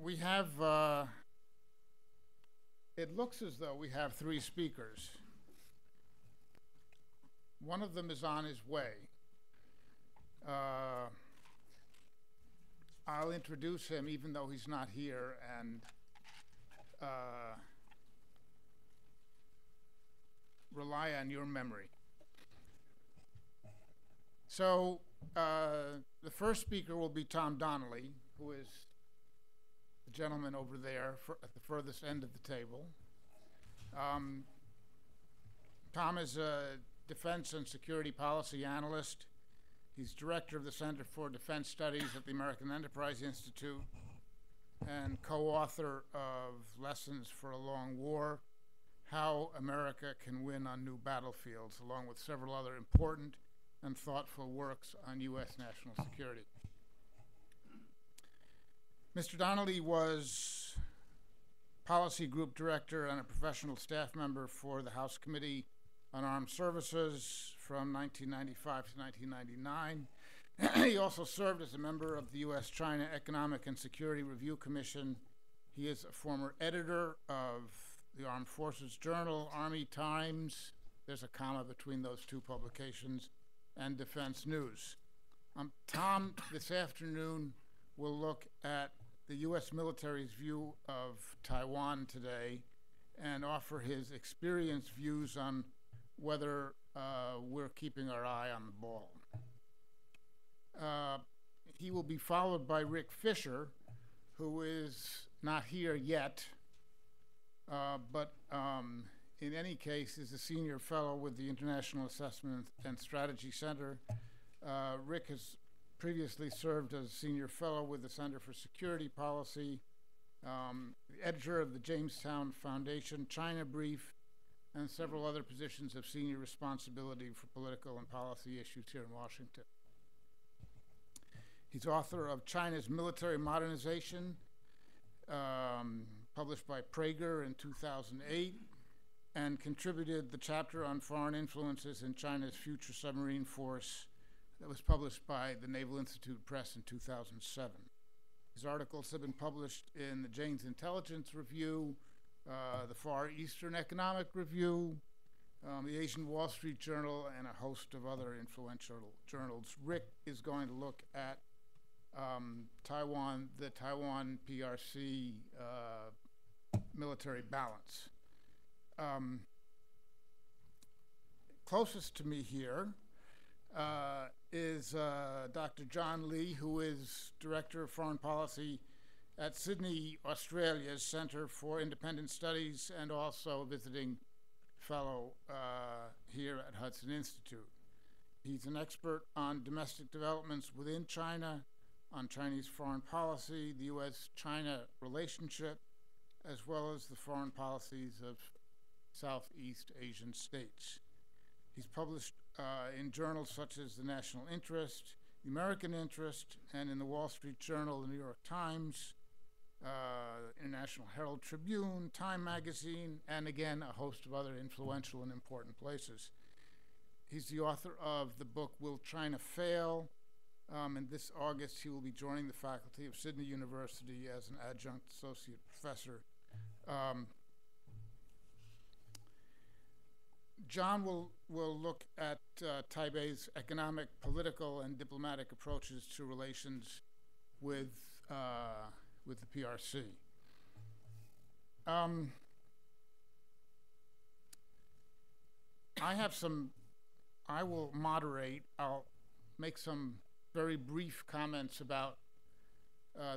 We have, it looks as though we have three speakers. One of them is on his way. I'll introduce him even though he's not here, and rely on your memory. So the first speaker will be Tom Donnelly, who is the gentleman over there at the furthest end of the table. Tom is a defense and security policy analyst. He's director of the Center for Defense Studies at the American Enterprise Institute and co-author of Lessons for a Long War, How America Can Win on New Battlefields, along with several other important and thoughtful works on U.S. national security. Mr. Donnelly was policy group director and a professional staff member for the House Committee on Armed Services from 1995 to 1999. He also served as a member of the U.S.-China Economic and Security Review Commission. He is a former editor of the Armed Forces Journal, Army Times, there's a comma between those two publications, and Defense News. Tom, this afternoon, will look at the U.S. military's view of Taiwan today and offer his experienced views on whether we're keeping our eye on the ball. He will be followed by Rick Fisher, who is not here yet, but in any case is a senior fellow with the International Assessment and Strategy Center. Rick has previously served as senior fellow with the Center for Security Policy, editor of the Jamestown Foundation China Brief, and several other positions of senior responsibility for political and policy issues here in Washington. He's author of China's Military Modernization, published by Prager in 2008, and contributed the chapter on foreign influences in China's future submarine force that was published by the Naval Institute Press in 2007. His articles have been published in the Jane's Intelligence Review, the Far Eastern Economic Review, the Asian Wall Street Journal, and a host of other influential journals. Rick is going to look at Taiwan, the Taiwan PRC military balance. Closest to me here is Dr. John Lee, who is Director of Foreign Policy at Sydney, Australia's Center for Independent Studies, and also visiting fellow here at Hudson Institute. He's an expert on domestic developments within China, on Chinese foreign policy, the U.S.-China relationship, as well as the foreign policies of Southeast Asian states. He's published in journals such as the National Interest, the American Interest, and in the Wall Street Journal, the New York Times, International Herald Tribune, Time Magazine, and again, a host of other influential and important places. He's the author of the book, Will China Fail? And this August, he will be joining the faculty of Sydney University as an adjunct associate professor. John will look at Taipei's economic, political, and diplomatic approaches to relations with the PRC. I will moderate. I'll make some very brief comments about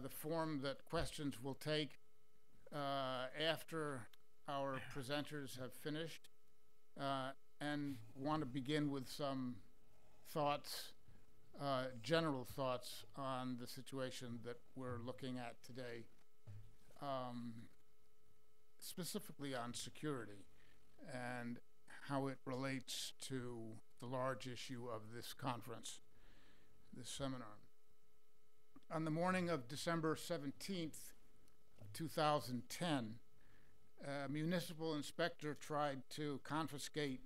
the form that questions will take after our presenters have finished, and want to begin with some thoughts, general thoughts on the situation that we're looking at today, specifically on security and how it relates to the large issue of this conference, this seminar. On the morning of December 17th, 2010, a municipal inspector tried to confiscate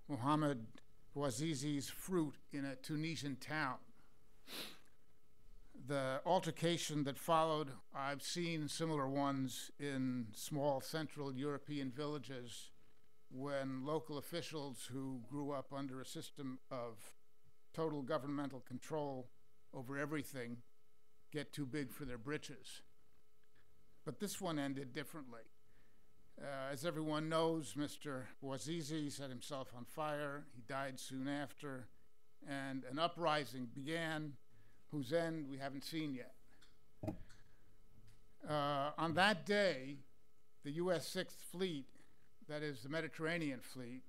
Mohammed Bouazizi's fruit in a Tunisian town. The altercation that followed, I've seen similar ones in small Central European villages when local officials who grew up under a system of total governmental control over everything get too big for their britches. But this one ended differently. As everyone knows, Mr. Bouazizi set himself on fire. He died soon after, and an uprising began whose end we haven't seen yet. On that day, the U.S. Sixth Fleet, that is the Mediterranean Fleet,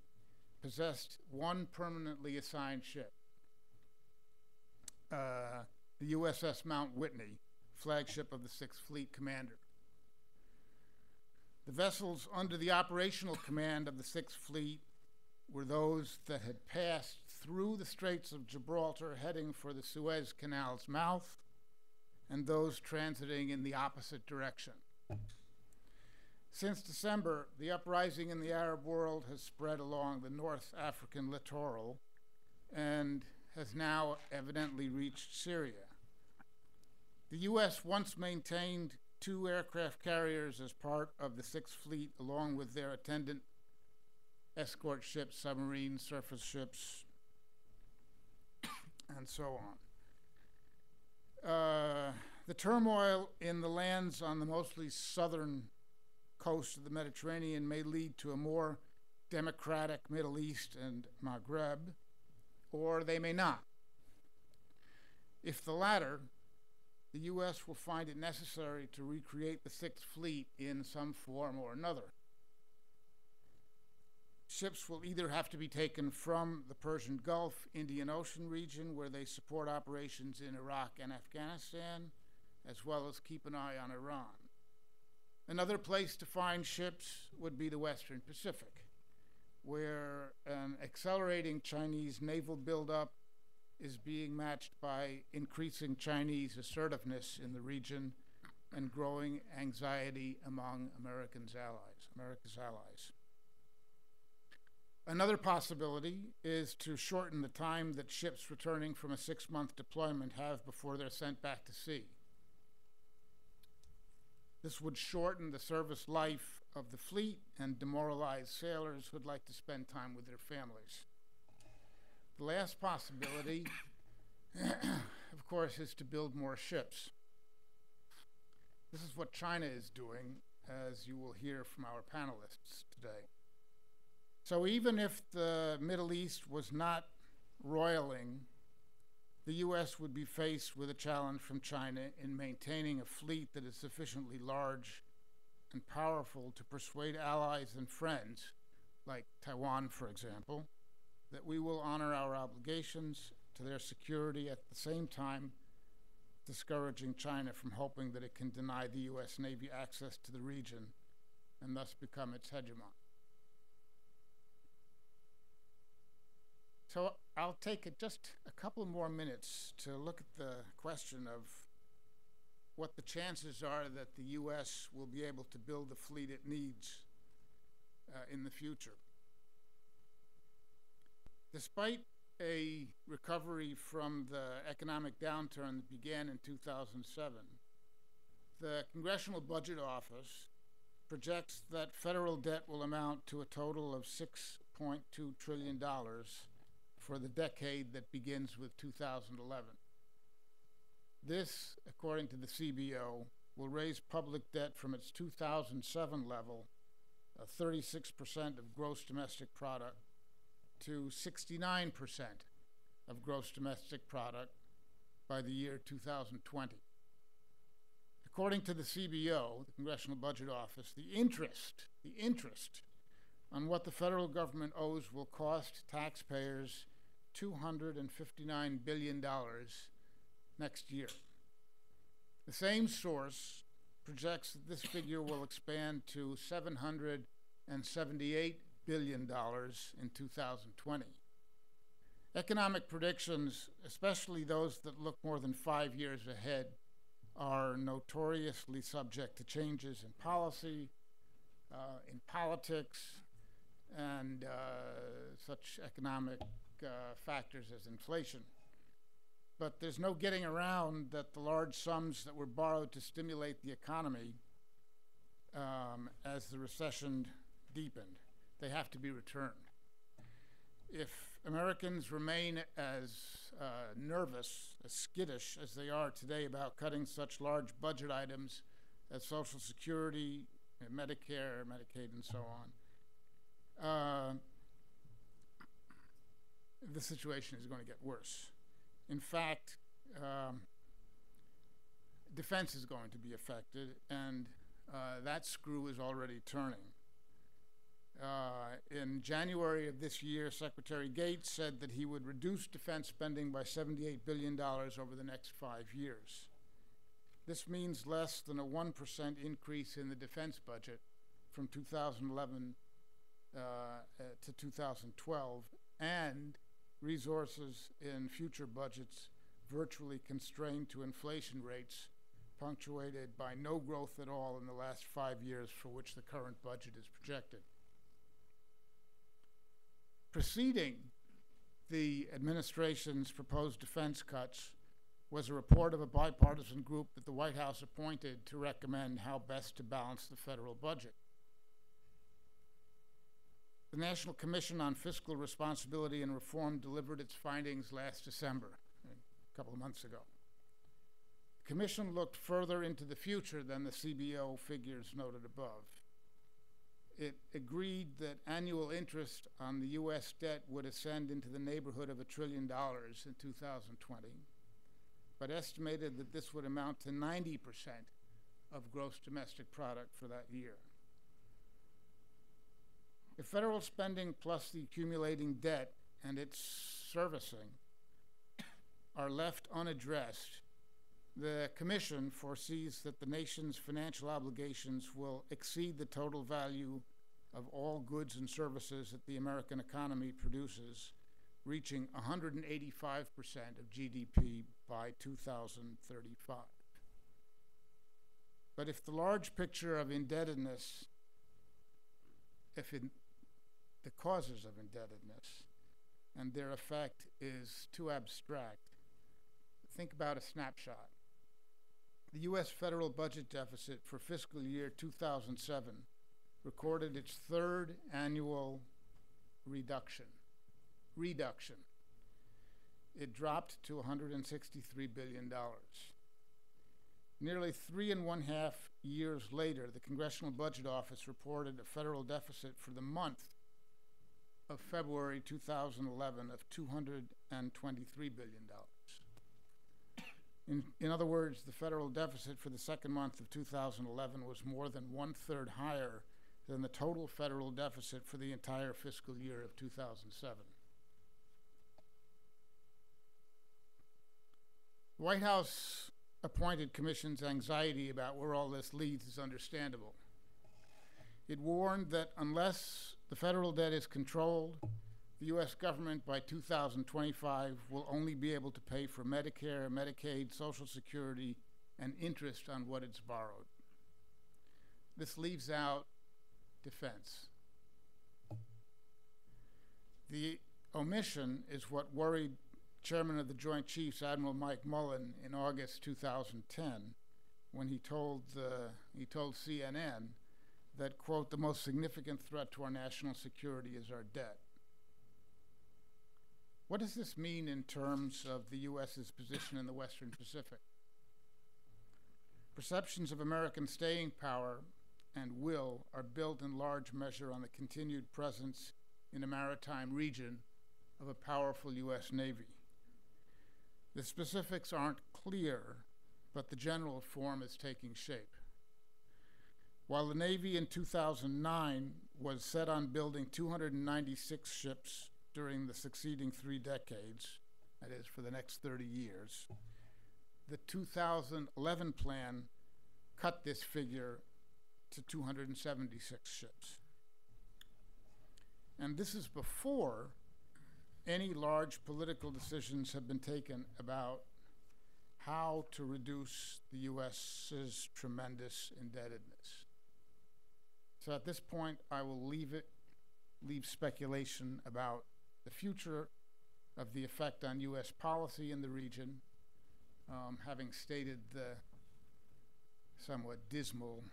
possessed one permanently assigned ship, the USS Mount Whitney, flagship of the Sixth Fleet commander. The vessels under the operational command of the Sixth Fleet were those that had passed through the Straits of Gibraltar heading for the Suez Canal's mouth, and those transiting in the opposite direction. Since December, the uprising in the Arab world has spread along the North African littoral and has now evidently reached Syria. The U.S. once maintained 2 aircraft carriers as part of the Sixth Fleet, along with their attendant escort ships, submarines, surface ships, and so on. The turmoil in the lands on the mostly southern coast of the Mediterranean may lead to a more democratic Middle East and Maghreb, or they may not. If the latter, the U.S. will find it necessary to recreate the Sixth Fleet in some form or another. Ships will either have to be taken from the Persian Gulf, Indian Ocean region, where they support operations in Iraq and Afghanistan, as well as keep an eye on Iran. Another place to find ships would be the Western Pacific, where an accelerating Chinese naval buildup is being matched by increasing Chinese assertiveness in the region and growing anxiety among America's allies. Another possibility is to shorten the time that ships returning from a 6-month deployment have before they're sent back to sea. This would shorten the service life of the fleet and demoralize sailors who'd like to spend time with their families. The last possibility, of course, is to build more ships. This is what China is doing, as you will hear from our panelists today. So even if the Middle East was not roiling, the U.S. would be faced with a challenge from China in maintaining a fleet that is sufficiently large and powerful to persuade allies and friends, like Taiwan, for example, that we will honor our obligations to their security, at the same time discouraging China from hoping that it can deny the U.S. Navy access to the region and thus become its hegemon. So I'll take just a couple more minutes to look at the question of what the chances are that the U.S. will be able to build the fleet it needs in the future. Despite a recovery from the economic downturn that began in 2007, the Congressional Budget Office projects that federal debt will amount to a total of $6.2 trillion for the decade that begins with 2011. This, according to the CBO, will raise public debt from its 2007 level of 36% of gross domestic product to 69% of gross domestic product by the year 2020. According to the CBO, the Congressional Budget Office, the interest on what the federal government owes will cost taxpayers $259 billion next year. The same source projects that this figure will expand to $778 billion in 2020. Economic predictions, especially those that look more than 5 years ahead, are notoriously subject to changes in policy, in politics, and such economic factors as inflation. But there's no getting around that the large sums that were borrowed to stimulate the economy as the recession deepened, they have to be returned. If Americans remain as nervous, as skittish as they are today about cutting such large budget items as Social Security, Medicare, Medicaid, and so on, the situation is going to get worse. In fact, defense is going to be affected, and that screw is already turning. In January of this year, Secretary Gates said that he would reduce defense spending by $78 billion over the next 5 years. This means less than a 1% increase in the defense budget from 2011 to 2012, and resources in future budgets virtually constrained to inflation rates, punctuated by no growth at all in the last 5 years for which the current budget is projected. Preceding the administration's proposed defense cuts was a report of a bipartisan group that the White House appointed to recommend how best to balance the federal budget. The National Commission on Fiscal Responsibility and Reform delivered its findings last December, a couple of months ago. The Commission looked further into the future than the CBO figures noted above. It agreed that annual interest on the U.S. debt would ascend into the neighborhood of $1 trillion in 2020, but estimated that this would amount to 90% of gross domestic product for that year. If federal spending plus the accumulating debt and its servicing are left unaddressed, the Commission foresees that the nation's financial obligations will exceed the total value of all goods and services that the American economy produces, reaching 185% of GDP by 2035. But if the large picture of indebtedness, the causes of indebtedness and their effect is too abstract, think about a snapshot. The U.S. federal budget deficit for fiscal year 2007 recorded its third annual reduction. It dropped to $163 billion. Nearly 3.5 years later, the Congressional Budget Office reported a federal deficit for the month of February 2011 of $223 billion. In other words, the federal deficit for the second month of 2011 was more than 1/3 higher than the total federal deficit for the entire fiscal year of 2007. The White House appointed commission's anxiety about where all this leads is understandable. It warned that unless the federal debt is controlled, the U.S. government by 2025 will only be able to pay for Medicare, Medicaid, Social Security, and interest on what it's borrowed. This leaves out defense. The omission is what worried Chairman of the Joint Chiefs, Admiral Mike Mullen, in August 2010, when he told CNN that, quote, the most significant threat to our national security is our debt. What does this mean in terms of the U.S.'s position in the Western Pacific? Perceptions of American staying power and will are built in large measure on the continued presence in a maritime region of a powerful U.S. Navy. The specifics aren't clear, but the general form is taking shape. While the Navy in 2009 was set on building 296 ships during the succeeding 3 decades, that is, for the next 30 years, the 2011 plan cut this figure to 276 ships. And this is before any large political decisions have been taken about how to reduce the U.S.'s tremendous indebtedness. So at this point, I will leave speculation about the future of the effect on U.S. policy in the region, having stated the somewhat dismal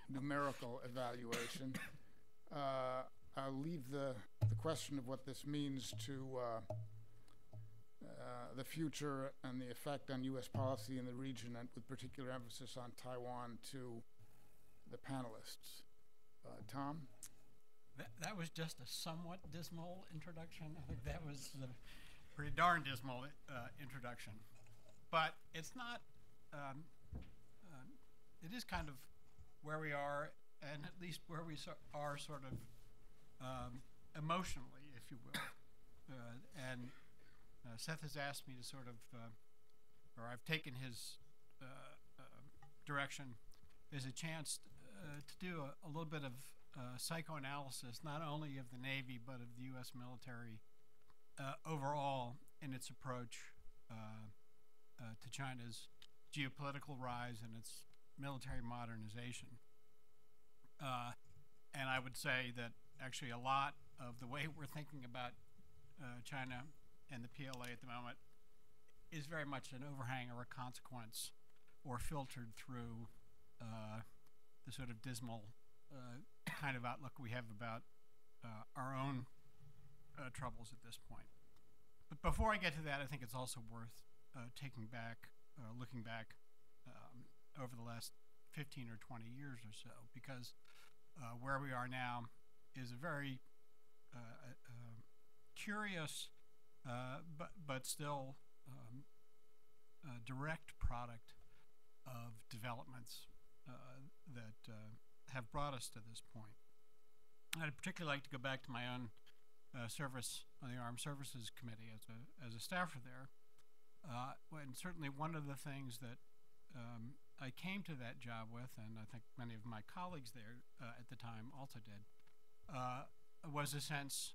numerical evaluation. I'll leave the question of what this means to the future and the effect on U.S. policy in the region, and with particular emphasis on Taiwan, to the panelists. Tom? That was just a somewhat dismal introduction. I think that was a pretty darn dismal introduction. But it's not, it is kind of where we are, and at least where we are sort of emotionally, if you will. And Seth has asked me to sort of, or I've taken his direction as a chance to do a little bit of psychoanalysis, not only of the Navy, but of the U.S. military overall in its approach to China's geopolitical rise and its military modernization. And I would say that actually a lot of the way we're thinking about China and the PLA at the moment is very much an overhang or a consequence or filtered through the sort of dismal kind of outlook we have about our own troubles at this point. But before I get to that, I think it's also worth looking back over the last 15 or 20 years or so, because where we are now is a very curious but still direct product of developments that have brought us to this point. I'd particularly like to go back to my own service on the Armed Services Committee as a staffer there. And certainly one of the things that I came to that job with, and I think many of my colleagues there at the time also did, was a sense,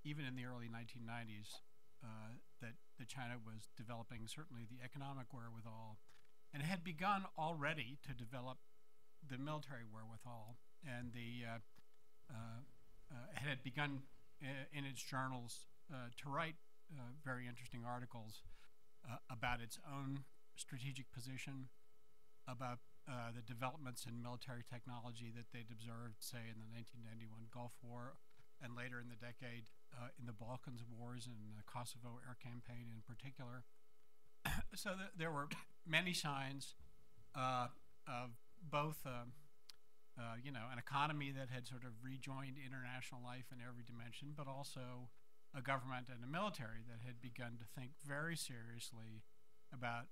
even in the early 1990s, that China was developing certainly the economic wherewithal, and had begun already to develop the military wherewithal, and had begun in its journals to write very interesting articles about its own strategic position, about the developments in military technology that they'd observed, say, in the 1991 Gulf War, and later in the decade in the Balkans Wars and the Kosovo air campaign in particular. So there were many signs of both an economy that had sort of rejoined international life in every dimension, but also a government and a military that had begun to think very seriously about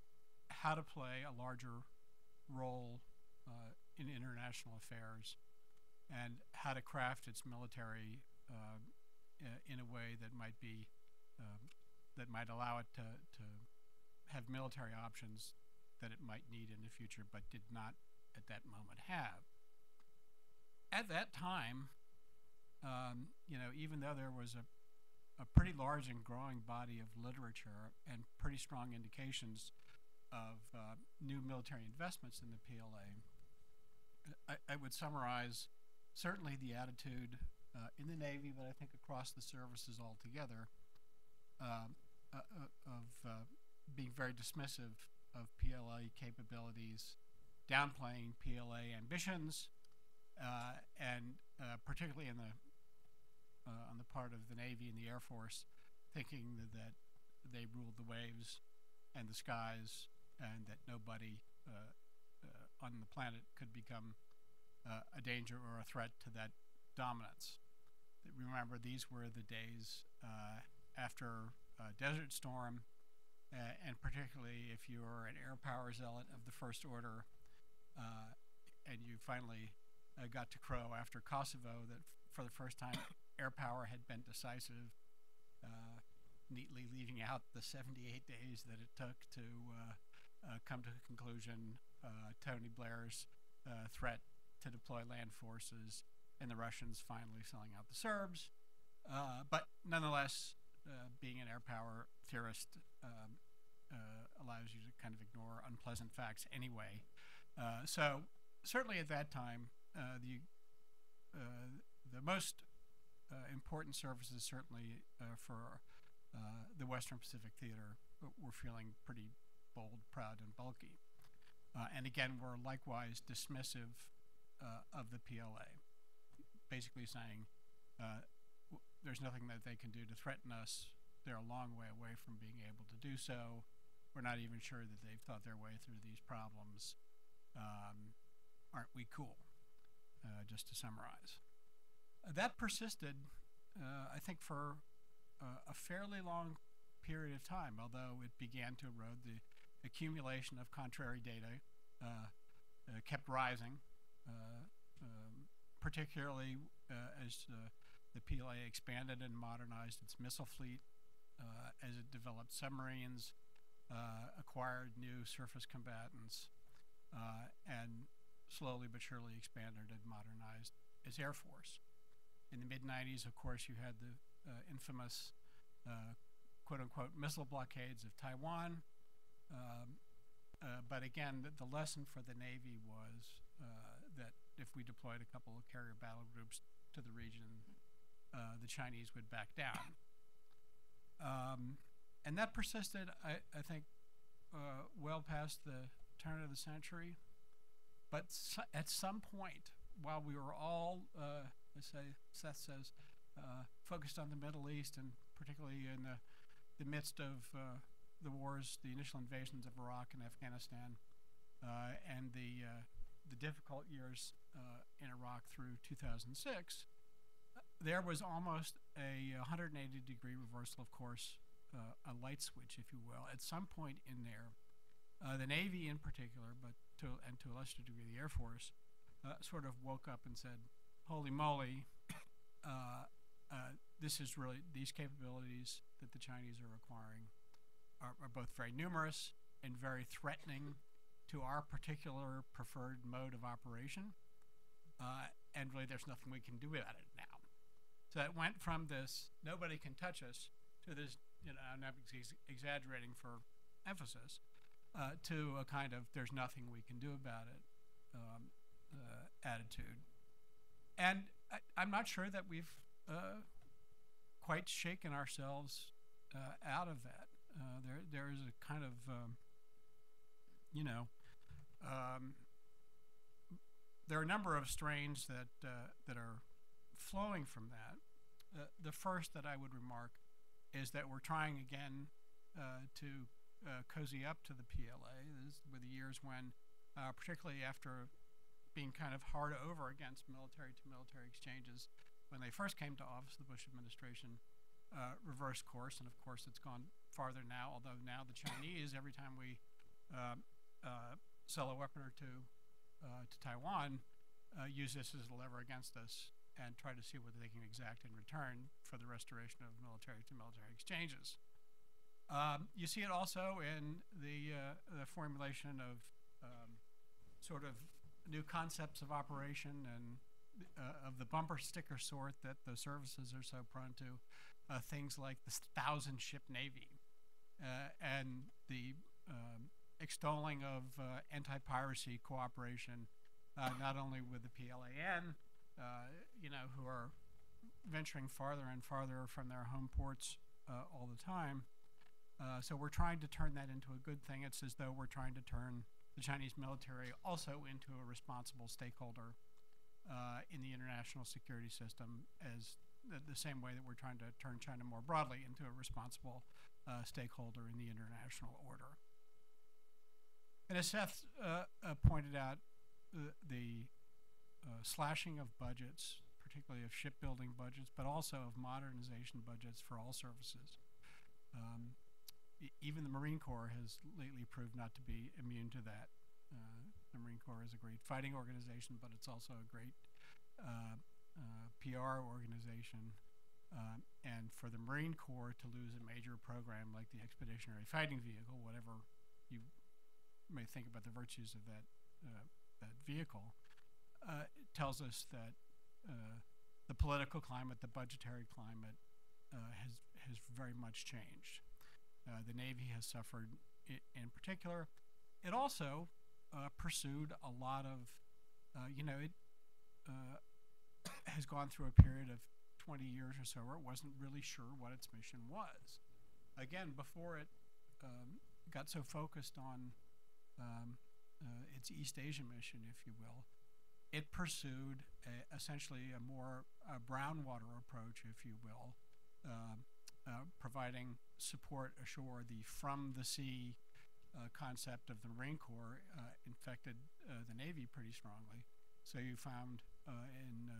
how to play a larger role in international affairs, and how to craft its military in a way that might allow it to have military options that it might need in the future, but did not at that moment have. At that time, even though there was a pretty large and growing body of literature and pretty strong indications of new military investments in the PLA, I would summarize certainly the attitude in the Navy, but I think across the services altogether, of being very dismissive of PLA capabilities, downplaying PLA ambitions, and particularly on the part of the Navy and the Air Force, thinking that they ruled the waves and the skies, and that nobody on the planet could become a danger or a threat to that dominance. Remember, these were the days after Desert Storm, and particularly if you were an air power zealot of the First Order, and you finally got to crow after Kosovo that for the first time air power had been decisive, neatly leaving out the 78 days that it took to come to a conclusion, Tony Blair's threat to deploy land forces, and the Russians finally selling out the Serbs. But nonetheless, being an air power theorist allows you to kind of ignore unpleasant facts anyway. So certainly at that time, the most important services, certainly for the Western Pacific Theater, were feeling pretty bold, proud, and bulky. And again, were likewise dismissive of the PLA, basically saying there's nothing that they can do to threaten us. They're a long way away from being able to do so. We're not even sure that they've thought their way through these problems. Aren't we cool? Just to summarize. That persisted, I think, for a fairly long period of time, although it began to erode. The accumulation of contrary data kept rising, particularly as the PLA expanded and modernized its missile fleet, as it developed submarines, acquired new surface combatants, and slowly but surely expanded and modernized its Air Force. In the mid-90s, of course, you had the infamous quote-unquote missile blockades of Taiwan. But again, the lesson for the Navy was that if we deployed a couple of carrier battle groups to the region, the Chinese would back down. And that persisted, I think, well past the turn of the century. But at some point, while we were all, Seth says, focused on the Middle East, and particularly in the midst of the wars, the initial invasions of Iraq and Afghanistan, and the difficult years in Iraq through 2006, there was almost a 180-degree reversal of course, a light switch, if you will. At some point in there, the Navy in particular, but to a lesser degree the Air Force, sort of woke up and said, holy moly, this is really, these capabilities that the Chinese are acquiring are both very numerous and very threatening to our particular preferred mode of operation, and really there's nothing we can do about it now. So it went from this nobody can touch us to this, I'm not exaggerating for emphasis, to a kind of there's nothing we can do about it attitude. And I'm not sure that we've quite shaken ourselves out of that. There is a kind of, there are a number of strains that are flowing from that. The first that I would remark is that we're trying again to cozy up to the PLA. This were the years when, particularly after being kind of hard over against military-to-military exchanges, when they first came to office, the Bush administration reversed course, and of course it's gone farther now, although now the Chinese, every time we sell a weapon or two to Taiwan, use this as a lever against us and try to see what they can exact in return for the restoration of military-to-military exchanges. You see it also in the formulation of sort of new concepts of operation and of the bumper sticker sort that the services are so prone to, things like the 1,000-ship Navy and the extolling of anti-piracy cooperation, not only with the PLAN, who are venturing farther and farther from their home ports all the time. So we're trying to turn that into a good thing. It's as though we're trying to turn the Chinese military also into a responsible stakeholder in the international security system, as the same way that we're trying to turn China more broadly into a responsible stakeholder in the international order. And as Seth pointed out, the slashing of budgets, particularly of shipbuilding budgets, but also of modernization budgets for all services. Even the Marine Corps has lately proved not to be immune to that. The Marine Corps is a great fighting organization, but it's also a great PR organization. And for the Marine Corps to lose a major program like the Expeditionary Fighting Vehicle, whatever you may think about the virtues of that vehicle, tells us that the political climate, the budgetary climate, has very much changed. The Navy has suffered in particular. It also pursued a lot of, it has gone through a period of 20 years or so where it wasn't really sure what its mission was. Again, before it got so focused on its East Asia mission, if you will, it pursued essentially a more brown water approach, if you will, providing support ashore. The from the sea concept of the Marine Corps infected the Navy pretty strongly. So you found in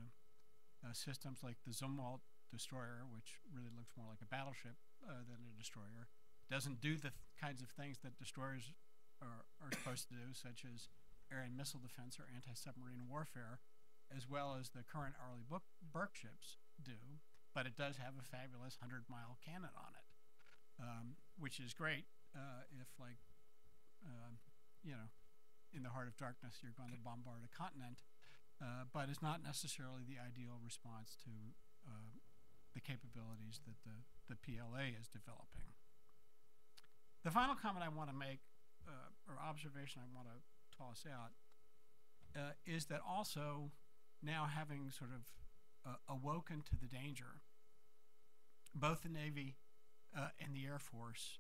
systems like the Zumwalt destroyer, which really looks more like a battleship than a destroyer, doesn't do the kinds of things that destroyers are supposed to do, such as air and missile defense or anti-submarine warfare, as well as the current Arleigh Burke ships do. But it does have a fabulous 100-mile cannon on it, which is great if, like, in the heart of darkness, you're going to bombard a continent, but it's not necessarily the ideal response to the capabilities that the PLA is developing. The final comment I want to make, or observation I want to toss out, is that also now having sort of awoken to the danger, both the Navy and the Air Force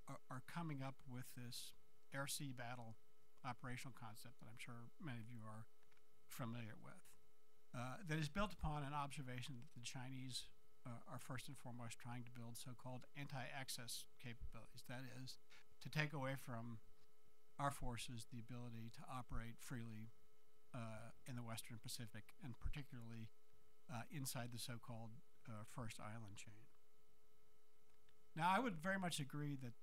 are coming up with this air-sea battle operational concept that I'm sure many of you are familiar with, that is built upon an observation that the Chinese are first and foremost trying to build so-called anti-access capabilities. That is, to take away from our forces the ability to operate freely in the Western Pacific, and particularly inside the so-called First Island chain. Now, I would very much agree that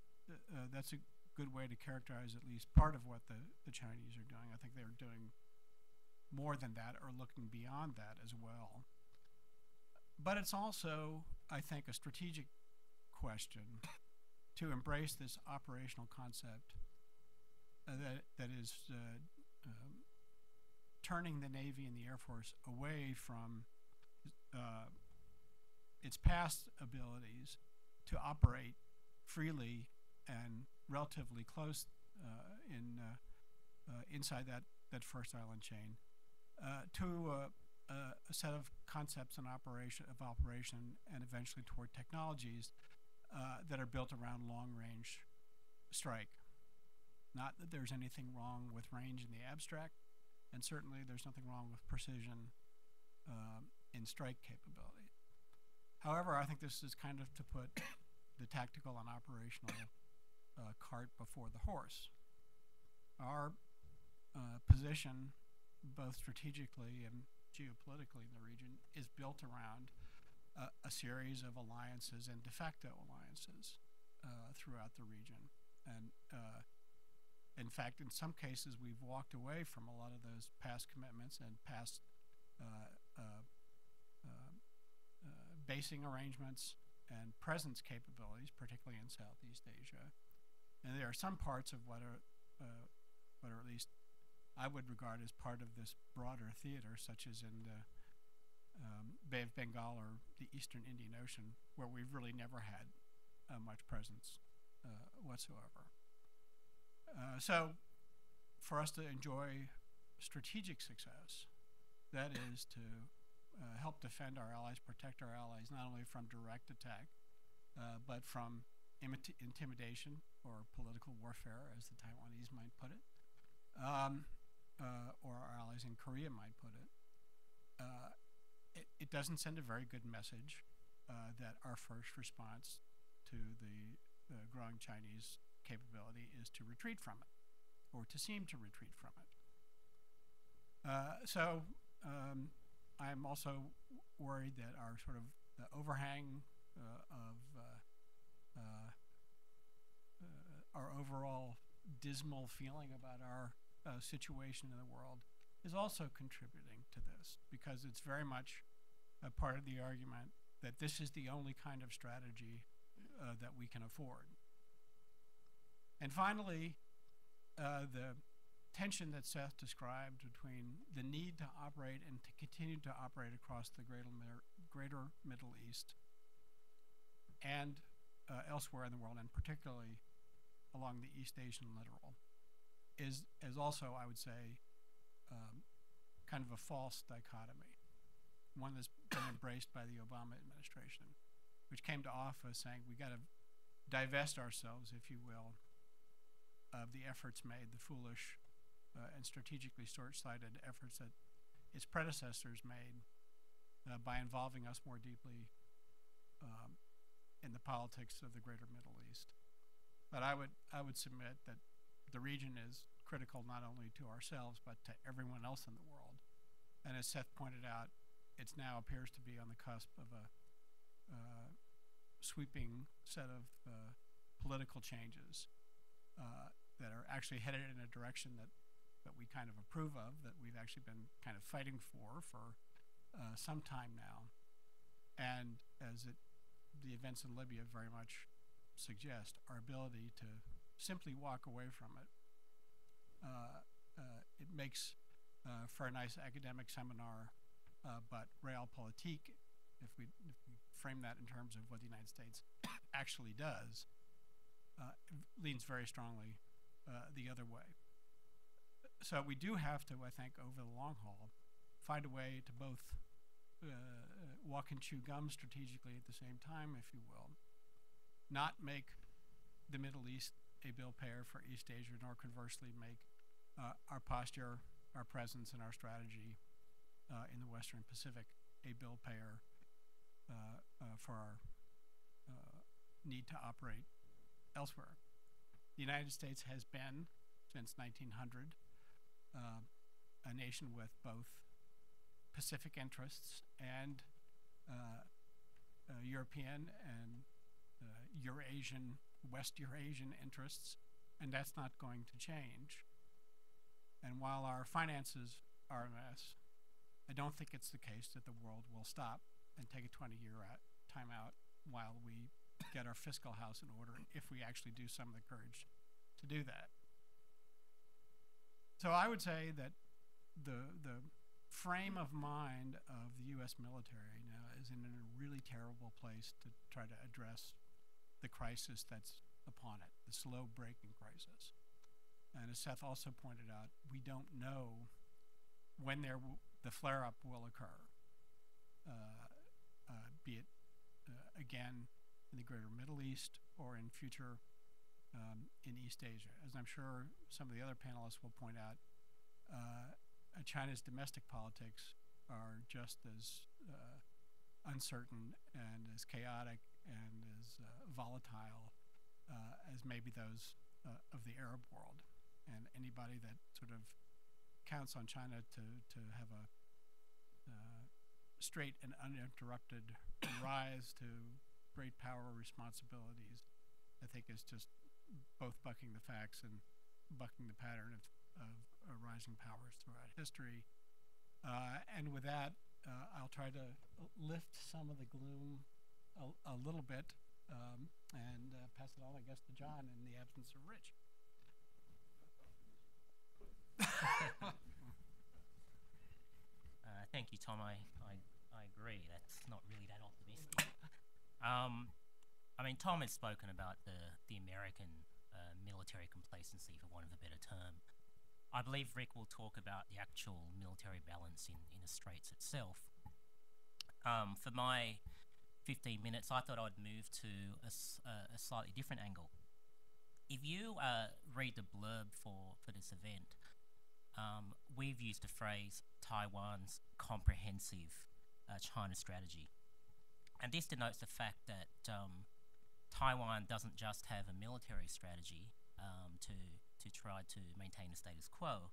that's a good way to characterize at least part of what the Chinese are doing. I think they're doing more than that, or looking beyond that as well. But it's also, I think, a strategic question to embrace this operational concept that is turning the Navy and the Air Force away from its past abilities to operate freely and relatively close inside that First Island chain, to a set of concepts and operation and eventually toward technologies that are built around long-range strike. Not that there's anything wrong with range in the abstract, and certainly there's nothing wrong with precision in strike capability. However, I think this is kind of to put the tactical and operational cart before the horse. Our position, both strategically and geopolitically in the region, is built around a series of alliances and de facto alliances throughout the region. And in fact, in some cases, we've walked away from a lot of those past commitments and past basing arrangements and presence capabilities, particularly in Southeast Asia. And there are some parts of what are at least I would regard as part of this broader theater, such as in the Bay of Bengal or the Eastern Indian Ocean, where we've really never had much presence whatsoever. So for us to enjoy strategic success, that is to help defend our allies, protect our allies, not only from direct attack, but from intimidation or political warfare, as the Taiwanese might put it, or our allies in Korea might put it. It doesn't send a very good message that our first response to the growing Chinese capability is to retreat from it, or to seem to retreat from it. So I'm also worried that our sort of the overhang of our overall dismal feeling about our situation in the world is also contributing to this, because it's very much a part of the argument that this is the only kind of strategy that we can afford. And finally, the tension that Seth described between the need to operate and to continue to operate across the greater Middle East and elsewhere in the world, and particularly along the East Asian littoral, is also, I would say, kind of a false dichotomy. one that's been embraced by the Obama administration, which came to office saying we got to divest ourselves, if you will, of the efforts made, the foolish and strategically short-sighted efforts that its predecessors made by involving us more deeply in the politics of the greater Middle East. But I would submit that the region is critical not only to ourselves but to everyone else in the world. And as Seth pointed out, it now appears to be on the cusp of a sweeping set of political changes that are actually headed in a direction that we kind of approve of, that we've actually been kind of fighting for some time now. And as the events in Libya very much suggest, our ability to simply walk away from it, it makes for a nice academic seminar, but realpolitik, if we frame that in terms of what the United States actually does, leans very strongly the other way. So we do have to, I think, over the long haul, find a way to both walk and chew gum strategically at the same time, if you will, not make the Middle East a bill payer for East Asia, nor conversely make our posture, our presence, and our strategy in the Western Pacific a bill payer for our need to operate elsewhere. The United States has been, since 1900, a nation with both Pacific interests and European and Eurasian, West Eurasian interests, and that's not going to change. And while our finances are a mess, I don't think it's the case that the world will stop and take a 20-year time out while we get our fiscal house in order, if we actually do some of the courage to do that. So I would say that the frame of mind of the U.S. military now is in a really terrible place to try to address the crisis that's upon it, the slow breaking crisis. And as Seth also pointed out, we don't know when the flare-up will occur, be it again in the greater Middle East or in future in East Asia. As I'm sure some of the other panelists will point out, China's domestic politics are just as uncertain and as chaotic and as volatile as maybe those of the Arab world. And anybody that sort of counts on China to have a straight and uninterrupted rise to great power responsibilities, I think is just both bucking the facts and bucking the pattern of rising powers throughout history. And with that, I'll try to lift some of the gloom a little bit and pass it on, I guess, to John in the absence of Rich. Thank you, Tom. I agree. That's not really that optimistic. I mean, Tom has spoken about the American military complacency, for want of a better term. I believe Rick will talk about the actual military balance in the Straits itself. For my 15 minutes, I thought I'd move to a slightly different angle. If you read the blurb for this event, we've used the phrase Taiwan's comprehensive China strategy. And this denotes the fact that Taiwan doesn't just have a military strategy to try to maintain the status quo,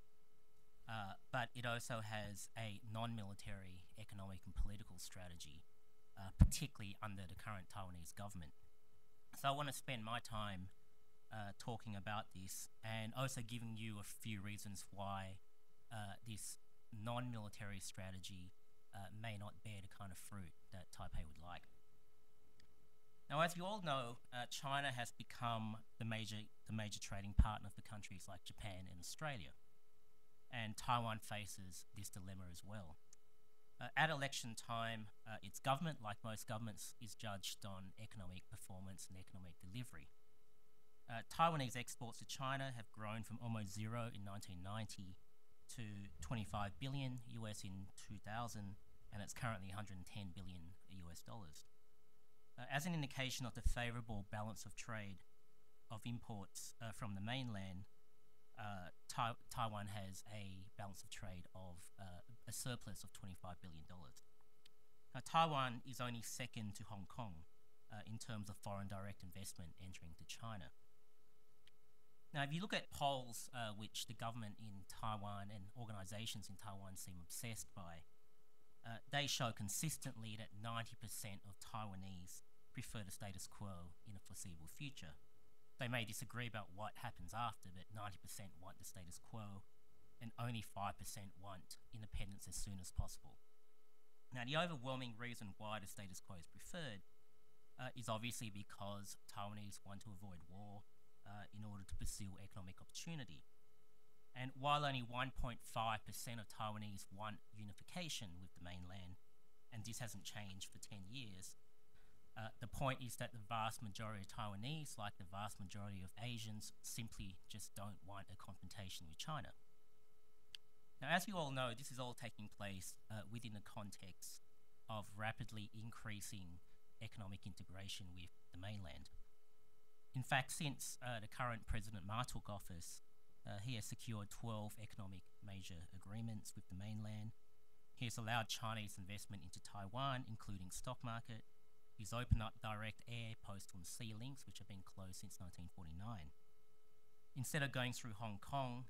but it also has a non-military economic and political strategy, particularly under the current Taiwanese government. So I want to spend my time talking about this and also giving you a few reasons why this non-military strategy may not bear the kind of fruit that Taipei would like. Now, as you all know, China has become the major trading partner for countries like Japan and Australia, and Taiwan faces this dilemma as well. At election time, its government, like most governments, is judged on economic performance and economic delivery. Taiwanese exports to China have grown from almost zero in 1990 to 25 billion US in 2000 and it's currently 110 billion US dollars. As an indication of the favourable balance of trade of imports from the mainland, Taiwan has a balance of trade of a surplus of $25 billion. Now, Taiwan is only second to Hong Kong in terms of foreign direct investment entering to China. Now, if you look at polls which the government in Taiwan and organisations in Taiwan seem obsessed by, they show consistently that 90% of Taiwanese prefer the status quo in the foreseeable future. They may disagree about what happens after, but 90% want the status quo, and only 5% want independence as soon as possible. Now, the overwhelming reason why the status quo is preferred is obviously because Taiwanese want to avoid war in order to pursue economic opportunity. And while only 1.5% of Taiwanese want unification with the mainland, and this hasn't changed for 10 years, the point is that the vast majority of Taiwanese, like the vast majority of Asians, simply just don't want a confrontation with China. Now, as you all know, this is all taking place within the context of rapidly increasing economic integration with the mainland. In fact, since the current President Ma took office, he has secured 12 economic major agreements with the mainland. He has allowed Chinese investment into Taiwan, including stock market. He's opened up direct air, postal and sea links, which have been closed since 1949. Instead of going through Hong Kong,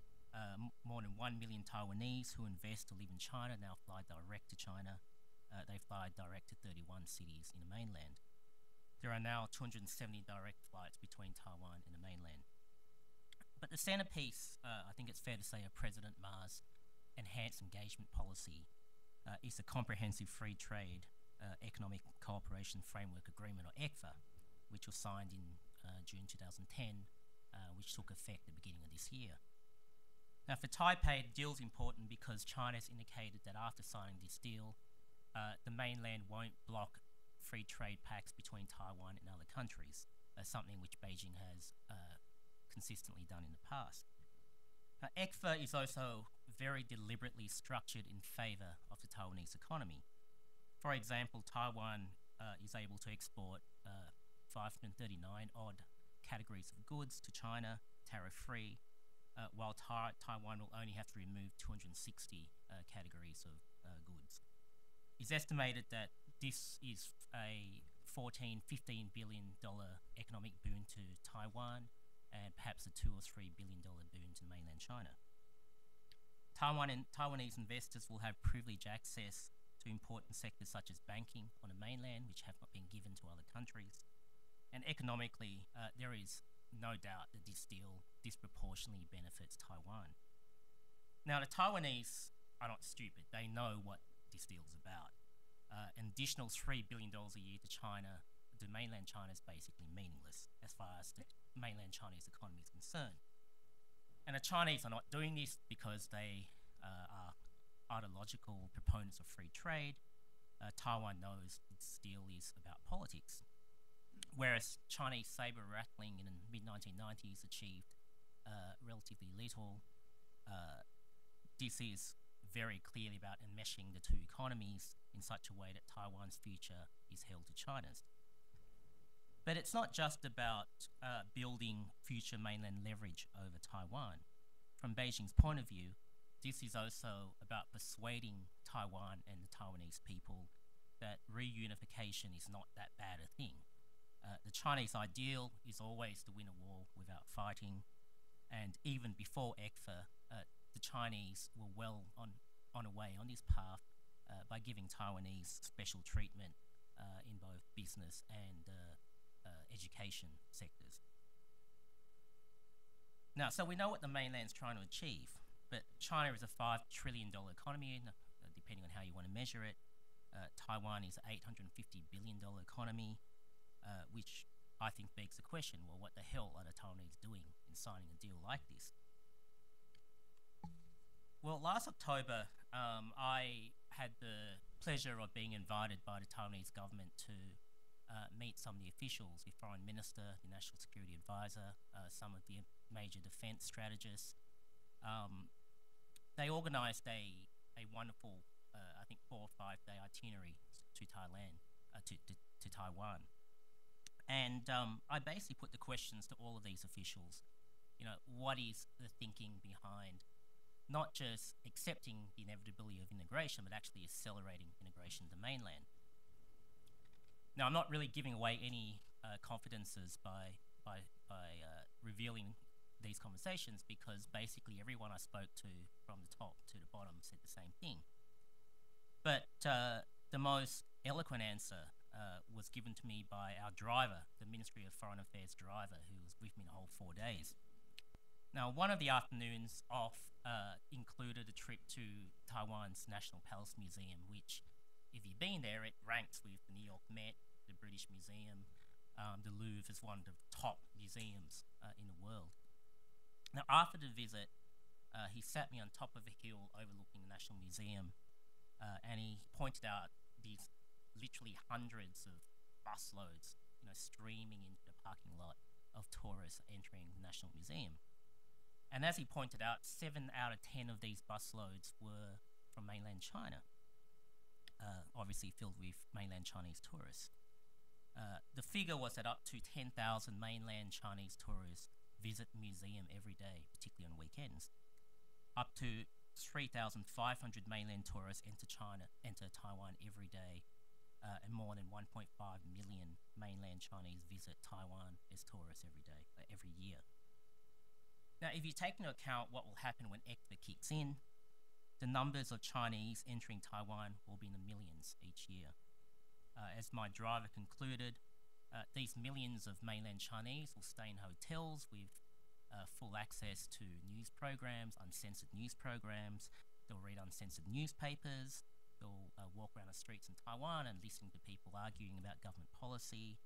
more than 1 million Taiwanese who invest to live in China now fly direct to China. They fly direct to 31 cities in the mainland. There are now 270 direct flights between Taiwan and the mainland. But the centerpiece, I think it's fair to say, of President Ma's enhanced engagement policy is the Comprehensive Free Trade Economic Cooperation Framework Agreement, or ECFA, which was signed in June 2010, which took effect at the beginning of this year. Now, for Taipei, the deal is important because China has indicated that after signing this deal, the mainland won't block free trade pacts between Taiwan and other countries, something which Beijing has consistently done in the past. ECFA is also very deliberately structured in favour of the Taiwanese economy. For example, Taiwan is able to export 539 odd categories of goods to China, tariff-free, while Taiwan will only have to remove 260 categories of goods. It's estimated that this is a $14–15 billion economic boon to Taiwan, and perhaps a $2 or $3 billion boon to mainland China. Taiwanese investors will have privileged access to important sectors such as banking on the mainland, which have not been given to other countries. And economically, there is no doubt that this deal disproportionately benefits Taiwan. Now, the Taiwanese are not stupid. They know what this deal is about. An additional $3 billion a year to China, to mainland China, is basically meaningless as far as the mainland Chinese economy is concerned. And the Chinese are not doing this because they are ideological proponents of free trade. Taiwan knows this deal is about politics. Whereas Chinese saber rattling in the mid-1990s achieved relatively little, this is very clearly about enmeshing the two economies in such a way that Taiwan's future is held to China's. But it's not just about building future mainland leverage over Taiwan. From Beijing's point of view, this is also about persuading Taiwan and the Taiwanese people that reunification is not that bad a thing. The Chinese ideal is always to win a war without fighting, and even before ECFA, the Chinese were well on a way on this path by giving Taiwanese special treatment in both business and education sectors. Now, so we know what the mainland's trying to achieve, but China is a $5 trillion economy, depending on how you want to measure it. Taiwan is an $850 billion economy, which I think begs the question, well, what the hell are the Taiwanese doing in signing a deal like this? Well, last October, I had the pleasure of being invited by the Taiwanese government to meet some of the officials, the Foreign Minister, the National Security Advisor, some of the major defense strategists. They organised a wonderful I think 4 or 5 day itinerary to Thailand, to Taiwan. And I basically put the questions to all of these officials. What is the thinking behind not just accepting the inevitability of integration, but actually accelerating integration to the mainland? Now, I'm not really giving away any confidences by revealing these conversations, because basically everyone I spoke to from the top to the bottom said the same thing. But the most eloquent answer was given to me by our driver, the Ministry of Foreign Affairs driver, who was with me the whole 4 days. Now, one of the afternoons off included a trip to Taiwan's National Palace Museum, which, if you've been there, it ranks with the New York Met, the British Museum, the Louvre as one of the top museums in the world. Now, after the visit, he sat me on top of a hill overlooking the National Museum, and he pointed out these literally hundreds of busloads, streaming into the parking lot of tourists entering the National Museum. And as he pointed out, 7 out of 10 of these busloads were from mainland China, obviously filled with mainland Chinese tourists. The figure was that up to 10,000 mainland Chinese tourists visit the museum every day, particularly on weekends. Up to 3,500 mainland tourists enter Taiwan every day, and more than 1.5 million mainland Chinese visit Taiwan as tourists every day, every year. Now, if you take into account what will happen when ECFA kicks in, the numbers of Chinese entering Taiwan will be in the millions each year. As my driver concluded, these millions of mainland Chinese will stay in hotels with full access to news programs, uncensored news programs. They'll read uncensored newspapers. They'll walk around the streets in Taiwan and listen to people arguing about government policy.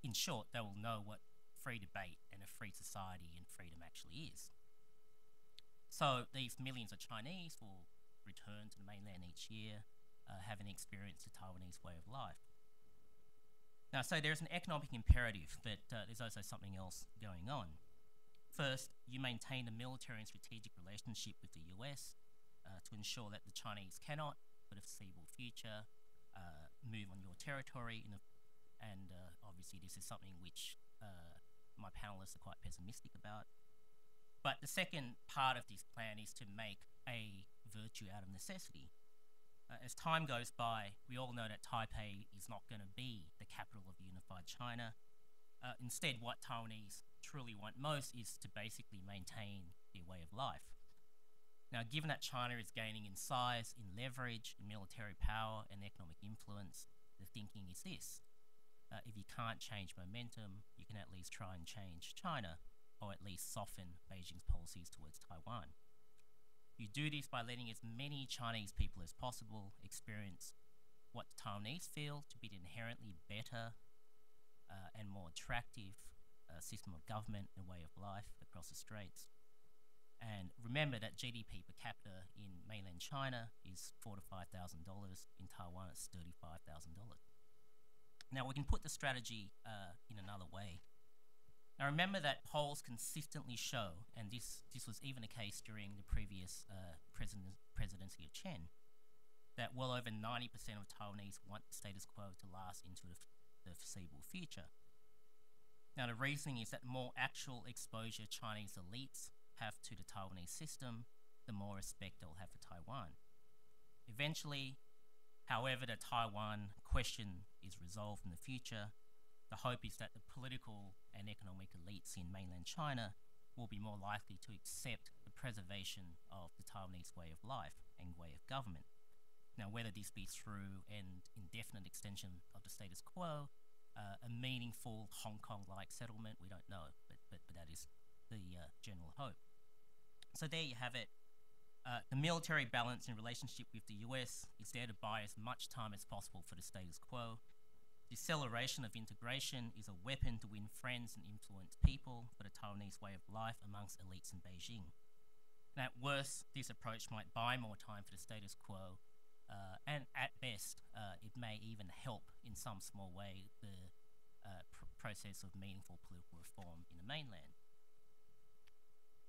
In short, they will know what free debate and a free society and freedom actually is. So these millions of Chinese will return to the mainland each year, having experienced the Taiwanese way of life. Now, so there's an economic imperative, but there's also something else going on. First, you maintain a military and strategic relationship with the US to ensure that the Chinese cannot, for the foreseeable future, move on your territory. And obviously this is something which my panelists are quite pessimistic about. But the second part of this plan is to make a virtue out of necessity. As time goes by, we all know that Taipei is not going to be the capital of unified China. Instead, what Taiwanese truly want most is to basically maintain their way of life. Now, given that China is gaining in size, in leverage, in military power, and economic influence, the thinking is this. If you can't change momentum, you can at least try and change China, or at least soften Beijing's policies towards Taiwan. You do this by letting as many Chinese people as possible experience what the Taiwanese feel to be the inherently better and more attractive system of government and way of life across the straits. And remember that GDP per capita in mainland China is $4,000 to $5,000. In Taiwan, it's $35,000. Now, we can put the strategy in another way. Now, remember that polls consistently show, and this was even the case during the previous presidency of Chen, that well over 90% of Taiwanese want the status quo to last into the foreseeable future. Now, the reasoning is that the more actual exposure Chinese elites have to the Taiwanese system, the more respect they'll have for Taiwan. Eventually, however the Taiwan question is resolved in the future, the hope is that the political and economic elites in mainland China will be more likely to accept the preservation of the Taiwanese way of life and way of government. Now, whether this be through an indefinite extension of the status quo, a meaningful Hong Kong-like settlement, we don't know, but that is the general hope. So there you have it. The military balance in relationship with the US is there to buy as much time as possible for the status quo. Deceleration of integration is a weapon to win friends and influence people for the Taiwanese way of life amongst elites in Beijing. And at worst, this approach might buy more time for the status quo, and at best, it may even help in some small way the process of meaningful political reform in the mainland.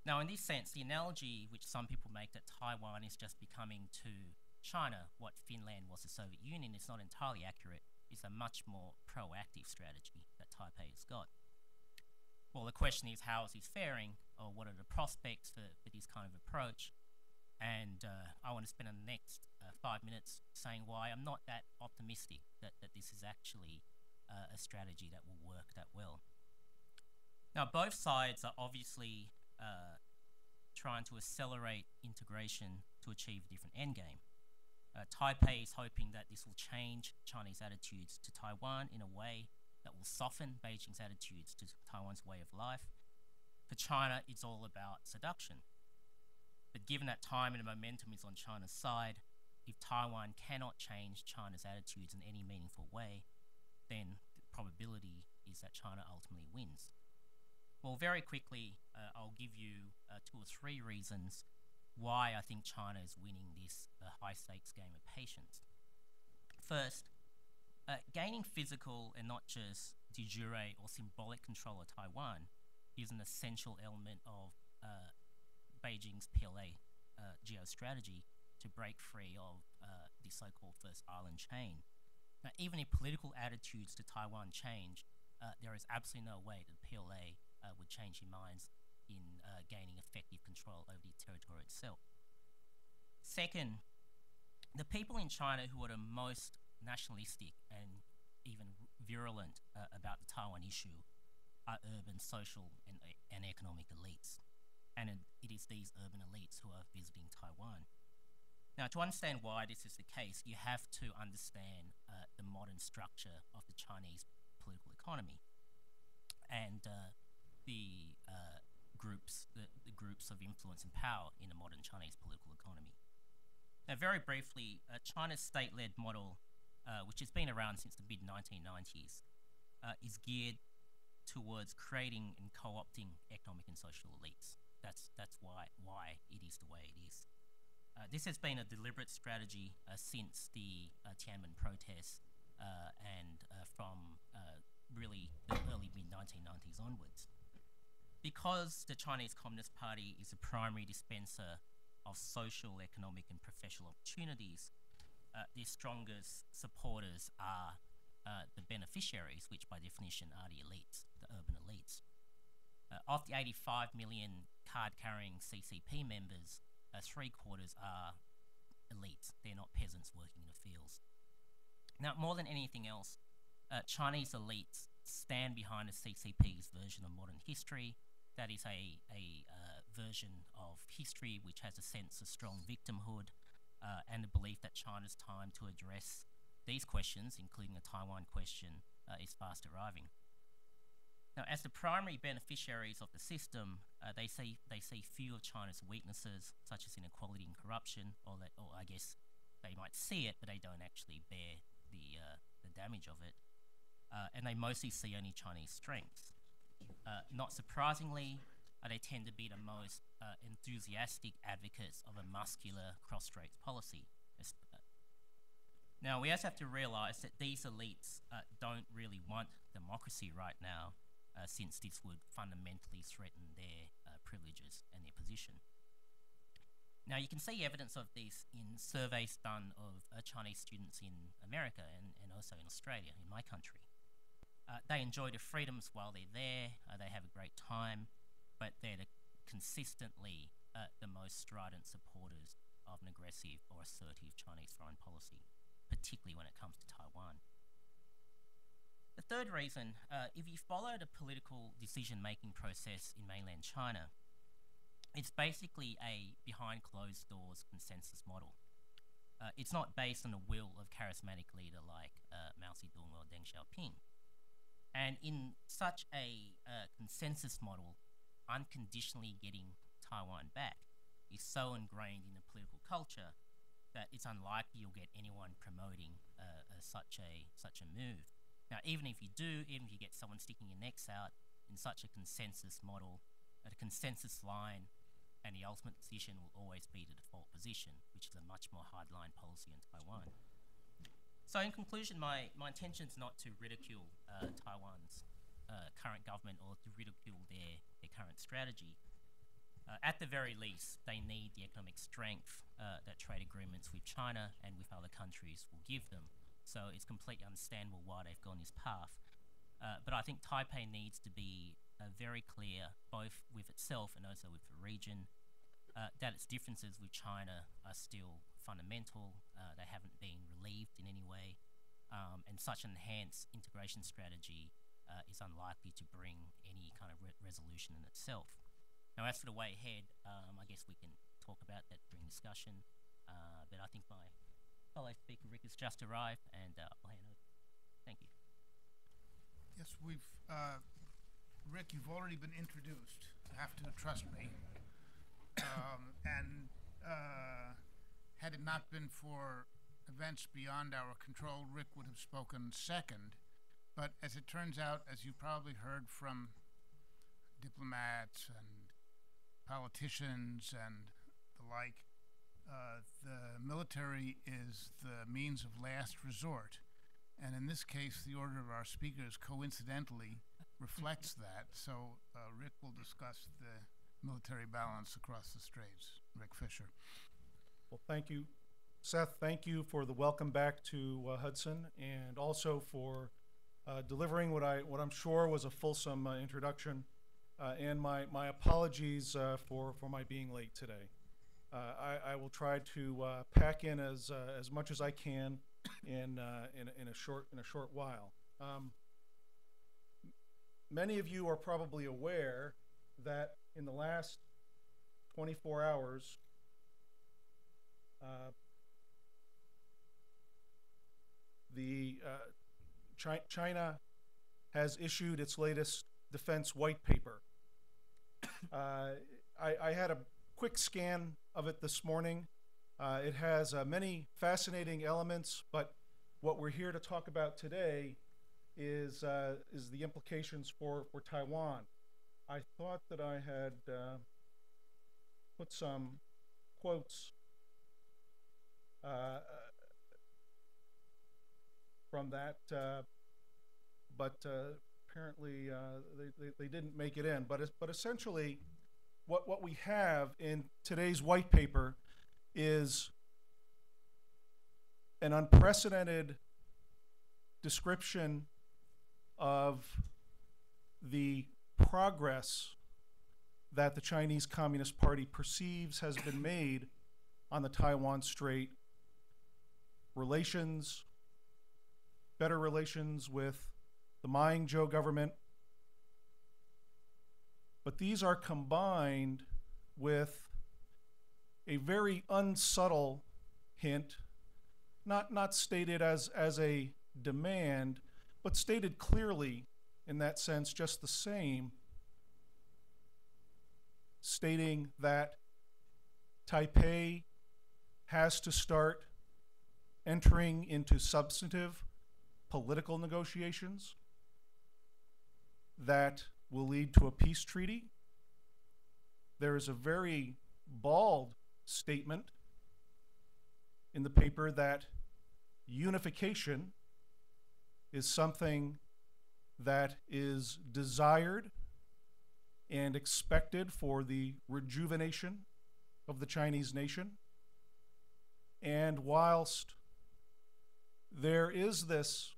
Now, in this sense, the analogy which some people make that Taiwan is just becoming to China what Finland was the Soviet Union is not entirely accurate. It's a much more proactive strategy that Taipei has got. Well, the question is, how is it faring, or what are the prospects for this kind of approach? And I want to spend the next 5 minutes saying why I'm not that optimistic that this is actually a strategy that will work that well. Now, both sides are obviously trying to accelerate integration to achieve a different endgame. Taipei is hoping that this will change Chinese attitudes to Taiwan in a way that will soften Beijing's attitudes to Taiwan's way of life. For China, it's all about seduction. But given that time and momentum is on China's side, if Taiwan cannot change China's attitudes in any meaningful way, then the probability is that China ultimately wins. Well, very quickly, I'll give you 2 or 3 reasons why I think China is winning this high-stakes game of patience. First, gaining physical and not just de jure or symbolic control of Taiwan is an essential element of Beijing's PLA geostrategy to break free of the so-called First Island chain. Now, even if political attitudes to Taiwan change, there is absolutely no way that the PLA would change their minds in gaining effective control over the territory itself. Second, the people in China who are the most nationalistic and even virulent about the Taiwan issue are urban, social, and economic elites. And it is these urban elites who are visiting Taiwan. Now, to understand why this is the case, you have to understand the modern structure of the Chinese political economy and the groups of influence and power in the modern Chinese political economy. Now, very briefly, China's state-led model, which has been around since the mid-1990s, is geared towards creating and co-opting economic and social elites. That's why it is the way it is. This has been a deliberate strategy since the Tiananmen protests and from really the early mid-1990s onwards. Because the Chinese Communist Party is a primary dispenser of social, economic, and professional opportunities, their strongest supporters are the beneficiaries, which by definition are the elites, the urban elites. Of the 85 million card-carrying CCP members, 3/4 are elites. They're not peasants working in the fields. Now, more than anything else, Chinese elites stand behind the CCP's version of modern history. That is a version of history which has a sense of strong victimhood and the belief that China's time to address these questions, including the Taiwan question, is fast arriving. Now, as the primary beneficiaries of the system, they see few of China's weaknesses, such as inequality and corruption, or I guess they might see it, but they don't actually bear the damage of it. And they mostly see only Chinese strengths. Not surprisingly, they tend to be the most enthusiastic advocates of a muscular cross-strait policy. Now, we also have to realize that these elites don't really want democracy right now, since this would fundamentally threaten their privileges and their position. Now, you can see evidence of this in surveys done of Chinese students in America and also in Australia, in my country. They enjoy the freedoms while they're there, they have a great time, but they're consistently the most strident supporters of an aggressive or assertive Chinese foreign policy, particularly when it comes to Taiwan. The third reason, if you follow the political decision-making process in mainland China, it's basically a behind closed doors consensus model. It's not based on the will of charismatic leader like Mao Zedong or Deng Xiaoping. And in such a consensus model, unconditionally getting Taiwan back is so ingrained in the political culture that it's unlikely you'll get anyone promoting such a move. Now, even if you get someone sticking your necks out in such a consensus model, the consensus line and the ultimate position will always be the default position, which is a much more hardline policy in Taiwan. So in conclusion, my intention is not to ridicule Taiwan's current government or to ridicule their current strategy. At the very least, they need the economic strength that trade agreements with China and with other countries will give them. So it's completely understandable why they've gone this path. But I think Taipei needs to be very clear, both with itself and also with the region, that its differences with China are still fundamental. They haven't been relieved in any way. And such an enhanced integration strategy is unlikely to bring any kind of resolution in itself. Now, as for the way ahead, I guess we can talk about that during discussion. But I think my fellow speaker, Rick, has just arrived, and I'll hand over. Thank you. Yes, Rick, you've already been introduced. You have to trust me. And had it not been for events beyond our control, Rick would have spoken second. But as it turns out, as you probably heard from diplomats and politicians and the like, the military is the means of last resort. And in this case, the order of our speakers coincidentally reflects that. So Rick will discuss the military balance across the straits. Rick Fisher. Well, thank you, Seth. Thank you for the welcome back to Hudson, and also for delivering what I'm sure was a fulsome introduction. And my apologies for my being late today. I will try to pack in as much as I can in a short while. Many of you are probably aware that in the last 24 hours, China has issued its latest defense white paper. I had a quick scan of it this morning. It has many fascinating elements, but what we're here to talk about today is the implications for Taiwan. I thought that I had put some quotes from that, but apparently they didn't make it in. But essentially, what we have in today's white paper is an unprecedented description of the progress that the Chinese Communist Party perceives has been made on the Taiwan Strait, relations, better relations with the Ma Ying-jeou government. But these are combined with a very unsubtle hint, not stated as a demand, but stated clearly in that sense just the same, stating that Taipei has to start entering into substantive political negotiations that will lead to a peace treaty. There is a very bald statement in the paper that unification is something that is desired and expected for the rejuvenation of the Chinese nation. And whilst there is this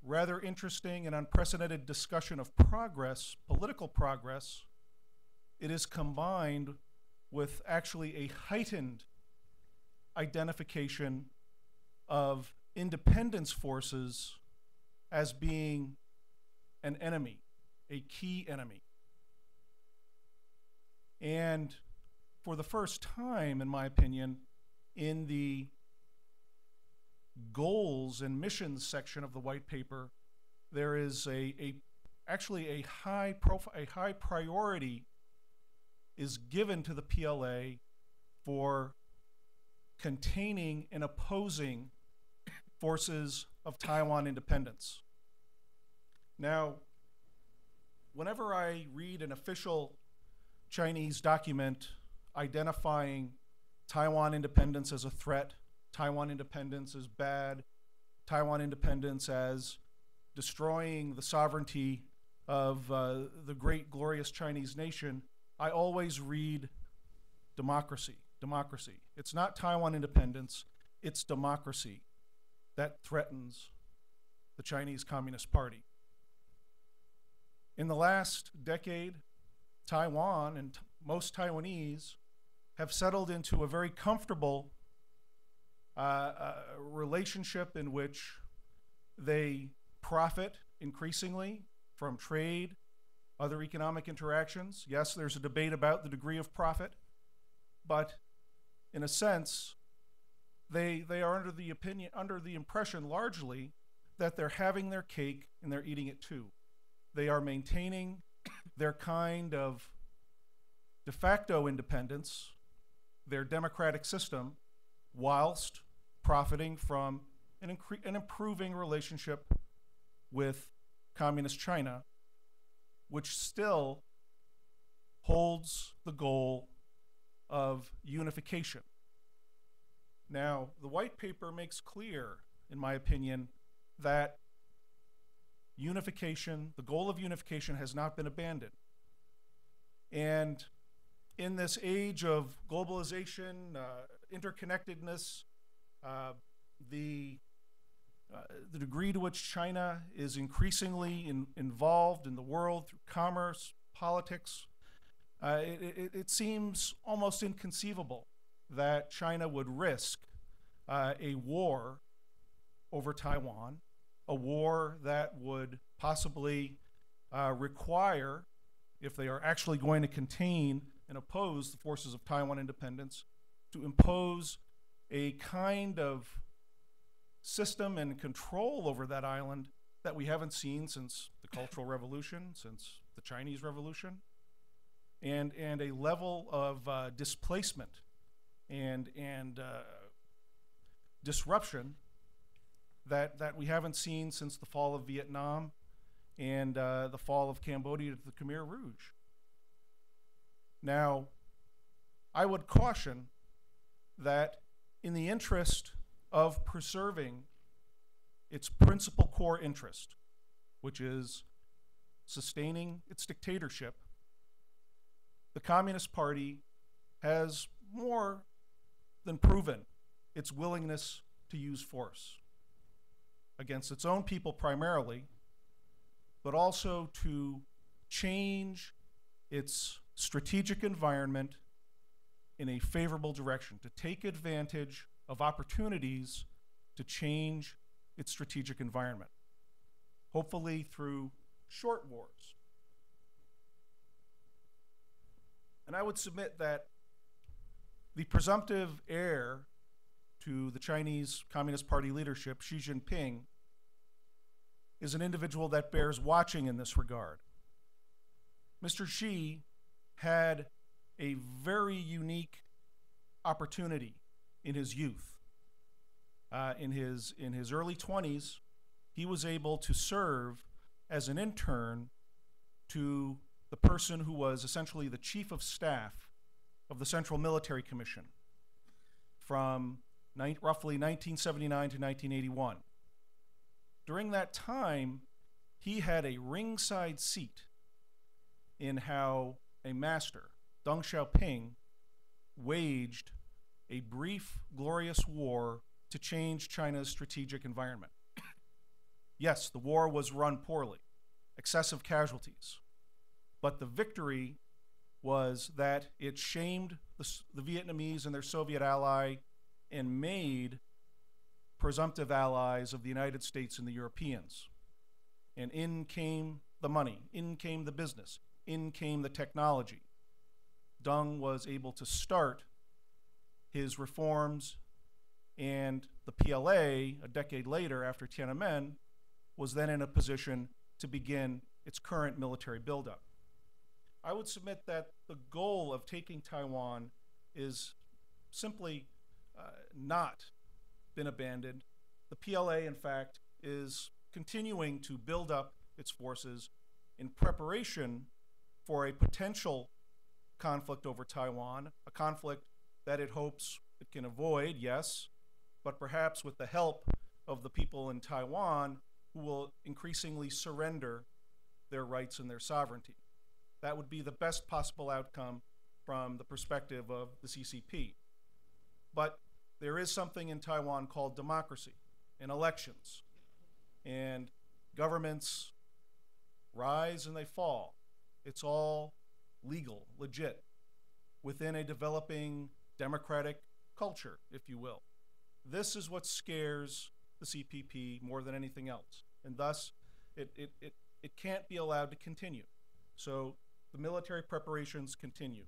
rather interesting and unprecedented discussion of progress, political progress, it is combined with actually a heightened identification of independence forces as being an enemy, a key enemy. And for the first time, in my opinion, in the goals and missions section of the white paper, there is actually a high priority is given to the PLA for containing and opposing forces of Taiwan independence. Now, whenever I read an official Chinese document identifying Taiwan independence as a threat, Taiwan independence as bad, Taiwan independence as destroying the sovereignty of the great, glorious Chinese nation, I always read democracy, democracy. It's not Taiwan independence, it's democracy that threatens the Chinese Communist Party. In the last decade, Taiwan and most Taiwanese have settled into a very comfortable relationship in which they profit increasingly from trade, other economic interactions. Yes, there's a debate about the degree of profit, but in a sense, they are under the impression largely that they're having their cake and they're eating it too. They are maintaining their kind of de facto independence, their democratic system, whilst profiting from an improving relationship with Communist China, which still holds the goal of unification. Now, the white paper makes clear, in my opinion, that unification, the goal of unification, has not been abandoned. And in this age of globalization, interconnectedness, the degree to which China is increasingly involved in the world through commerce, politics, it seems almost inconceivable that China would risk a war over Taiwan, a war that would possibly require, if they are actually going to contain and oppose the forces of Taiwan independence, to impose a kind of system and control over that island that we haven't seen since the Cultural Revolution, since the Chinese Revolution, and a level of displacement and disruption that we haven't seen since the fall of Vietnam and the fall of Cambodia to the Khmer Rouge. Now, I would caution that in the interest of preserving its principal core interest, which is sustaining its dictatorship, the Communist Party has more than proven its willingness to use force against its own people primarily, but also to change its strategic environment in a favorable direction, to take advantage of opportunities to change its strategic environment, hopefully through short wars. And I would submit that the presumptive heir to the Chinese Communist Party leadership, Xi Jinping, is an individual that bears watching in this regard. Mr. Xi had a very unique opportunity in his youth. In his early 20s, he was able to serve as an intern to the person who was essentially the chief of staff of the Central Military Commission from roughly 1979 to 1981. During that time, he had a ringside seat in how a master, Deng Xiaoping, waged a brief, glorious war to change China's strategic environment. Yes, the war was run poorly, excessive casualties, but the victory was that it shamed the Vietnamese and their Soviet ally and made presumptive allies of the United States and the Europeans. And in came the money, in came the business, in came the technology. Deng was able to start his reforms, and the PLA, a decade later after Tiananmen, was then in a position to begin its current military buildup. I would submit that the goal of taking Taiwan is simply not been abandoned. The PLA, in fact, is continuing to build up its forces in preparation for a potential conflict over Taiwan, a conflict that it hopes it can avoid, yes, but perhaps with the help of the people in Taiwan who will increasingly surrender their rights and their sovereignty. That would be the best possible outcome from the perspective of the CCP. But there is something in Taiwan called democracy and elections. And governments rise and they fall. It's all legal, legit, within a developing democratic culture, if you will. This is what scares the CPP more than anything else. And thus, it can't be allowed to continue. So the military preparations continue.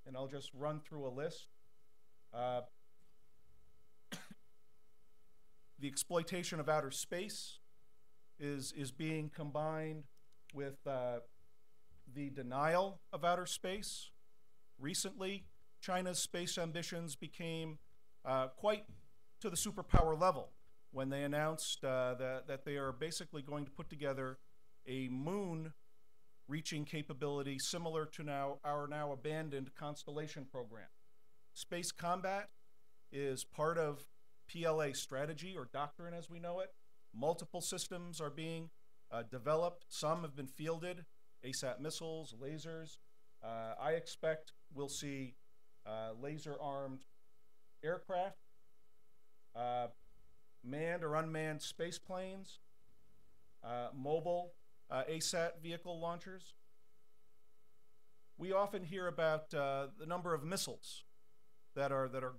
And I'll just run through a list. The exploitation of outer space is being combined with the denial of outer space. Recently, China's space ambitions became quite to the superpower level when they announced that they are basically going to put together a moon reaching capability similar to our now abandoned Constellation program. Space combat is part of PLA strategy, or doctrine as we know it. Multiple systems are being developed. Some have been fielded, ASAT missiles, lasers. I expect we'll see laser-armed aircraft, manned or unmanned space planes, mobile ASAT vehicle launchers. We often hear about the number of missiles that are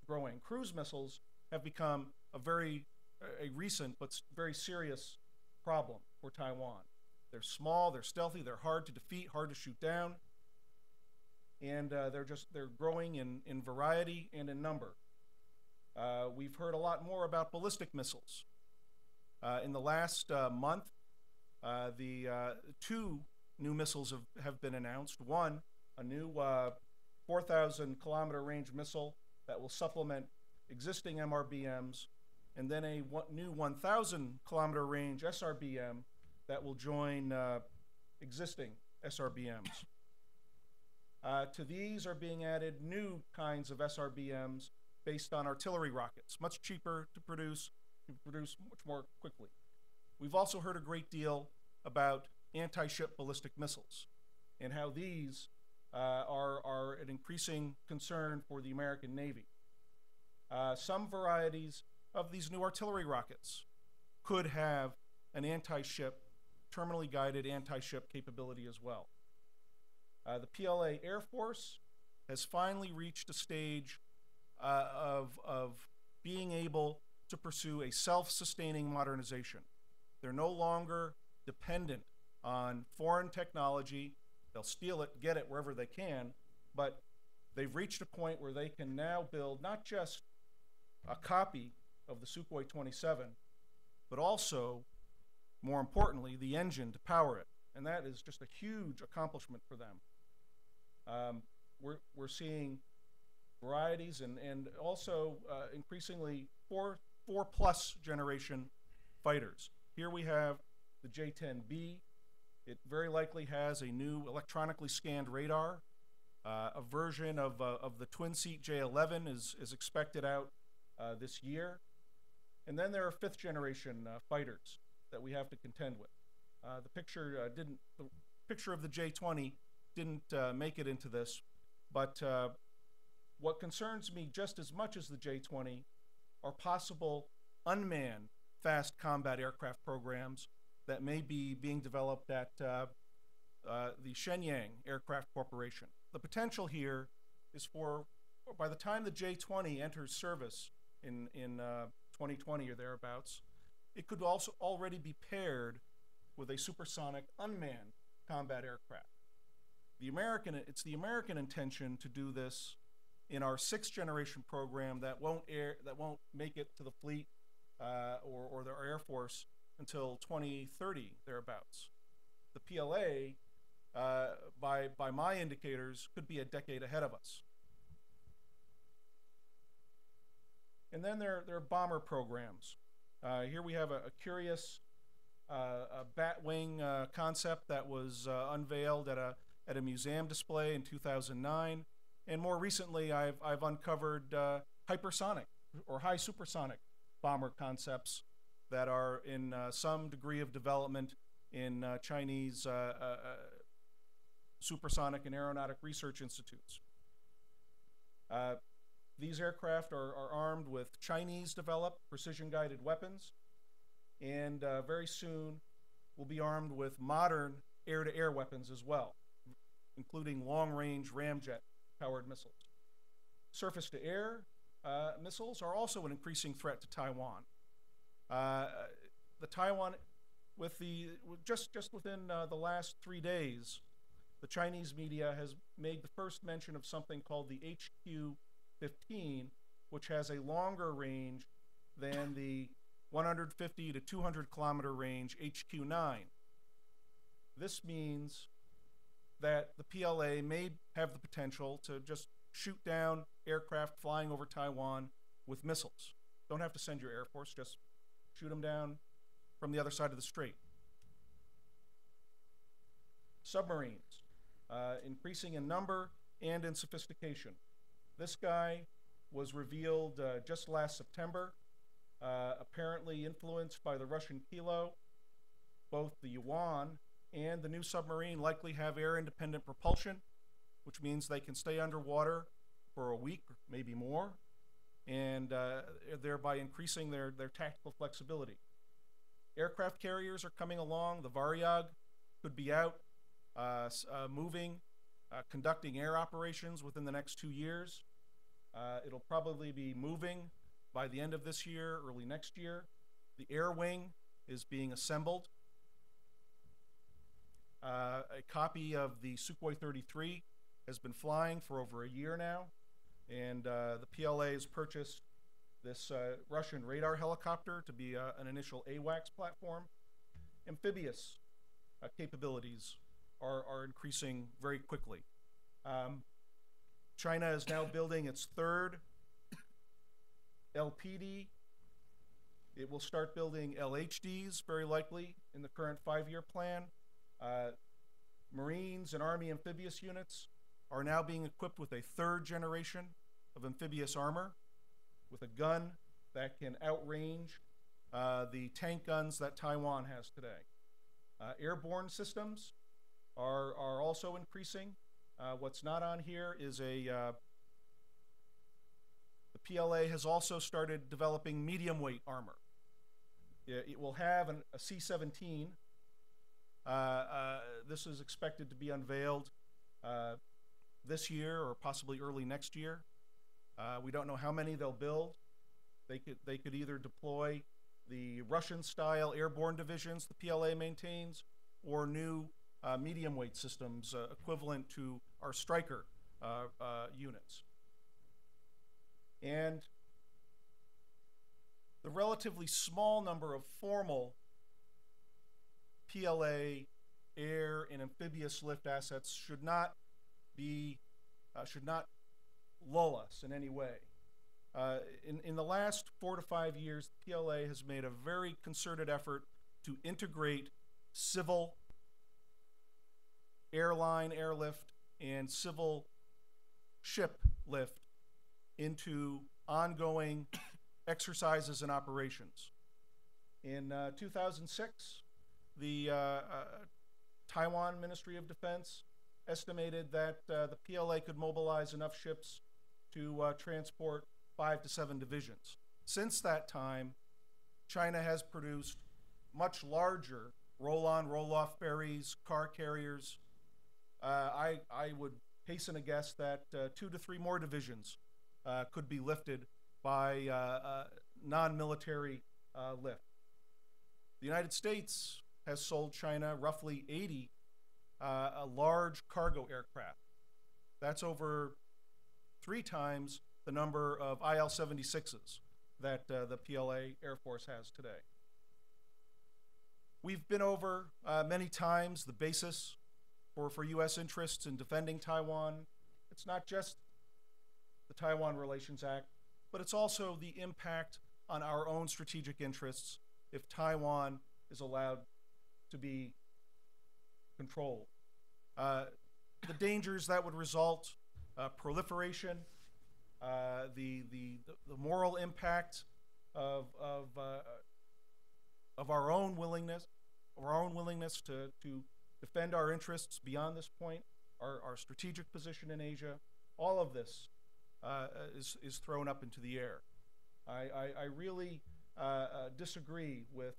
growing. Cruise missiles have become a recent but very serious problem for Taiwan. They're small, they're stealthy, they're hard to defeat, hard to shoot down, and they're growing in variety and in number. We've heard a lot more about ballistic missiles. In the last month, the two new missiles have been announced. One, a new 4,000-kilometer range missile that will supplement existing MRBMs, and then a new 1,000-kilometer range SRBM that will join existing SRBMs. To these are being added new kinds of SRBMs based on artillery rockets, much cheaper to produce much more quickly. We've also heard a great deal about anti-ship ballistic missiles and how these are an increasing concern for the American Navy. Some varieties of these new artillery rockets could have an anti-ship, terminally guided anti-ship capability as well. The PLA Air Force has finally reached a stage of being able to pursue a self-sustaining modernization. They're no longer dependent on foreign technology. They'll steal it, get it wherever they can, but they've reached a point where they can now build not just a copy of the Sukhoi 27, but also, more importantly, the engine to power it. And that is just a huge accomplishment for them. We're seeing varieties and also increasingly four-plus generation fighters. Here we have the J-10B. It very likely has a new electronically scanned radar. A version of the twin-seat J-11 is expected out this year. And then there are fifth-generation fighters that we have to contend with. The picture of the J-20 didn't make it into this, but what concerns me just as much as the J-20 are possible unmanned fast combat aircraft programs that may be being developed at the Shenyang Aircraft Corporation. The potential here is for, by the time the J-20 enters service in 2020 or thereabouts, it could also already be paired with a supersonic unmanned combat aircraft. It's the American intention to do this in our sixth-generation program that won't make it to the fleet or the Air Force until 2030 thereabouts. The PLA, by my indicators, could be a decade ahead of us. And then there are bomber programs. Here we have a curious Batwing concept that was unveiled at a museum display in 2009. And more recently, I've uncovered hypersonic or high supersonic bomber concepts that are in some degree of development in Chinese supersonic and aeronautic research institutes. These aircraft are armed with Chinese-developed precision-guided weapons, and very soon will be armed with modern air-to-air weapons as well, including long-range ramjet-powered missiles. Surface-to-air missiles are also an increasing threat to Taiwan. Just within the last 3 days, the Chinese media has made the first mention of something called the HQ-15, which has a longer range than the 150 to 200 kilometer range HQ-9. This means that the PLA may have the potential to just shoot down aircraft flying over Taiwan with missiles. Don't have to send your Air Force, just shoot them down from the other side of the strait. Submarines, increasing in number and in sophistication. This guy was revealed just last September, apparently influenced by the Russian Kilo. Both the Yuan and the new submarine likely have air-independent propulsion, which means they can stay underwater for a week, maybe more, and thereby increasing their tactical flexibility. Aircraft carriers are coming along. The Varyag could be out, moving, conducting air operations within the next 2 years. It'll probably be moving by the end of this year, early next year. The air wing is being assembled. A copy of the Sukhoi 33 has been flying for over a year now, and the PLA has purchased this Russian radar helicopter to be an initial AWACS platform. Amphibious capabilities are increasing very quickly. China is now building its third LPD. It will start building LHDs very likely in the current 5-year plan. Marines and Army amphibious units are now being equipped with a third generation of amphibious armor with a gun that can outrange the tank guns that Taiwan has today. Airborne systems are also increasing. What's not on here is the PLA has also started developing medium weight armor. It will have a C-17. This is expected to be unveiled this year or possibly early next year. We don't know how many they'll build. They could either deploy the Russian-style airborne divisions the PLA maintains, or new medium weight systems equivalent to our Stryker units. And the relatively small number of formal PLA air and amphibious lift assets should not lull us in any way. In the last 4 to 5 years, the PLA has made a very concerted effort to integrate civil airline airlift and civil ship lift into ongoing exercises and operations. In 2006, the Taiwan Ministry of Defense estimated that the PLA could mobilize enough ships to transport 5 to 7 divisions. Since that time, China has produced much larger roll-on, roll-off ferries, car carriers. I would hasten to guess that 2 to 3 more divisions could be lifted by non-military lift. The United States has sold China roughly 80 large cargo aircraft. That's over 3 times the number of IL-76s that the PLA Air Force has today. We've been over many times the basis for U.S. interests in defending Taiwan. It's not just the Taiwan Relations Act, but it's also the impact on our own strategic interests if Taiwan is allowed to be controlled. The dangers that would result, proliferation, the moral impact of our own willingness to defend our interests beyond this point, our strategic position in Asia. All of this is thrown up into the air. I really disagree with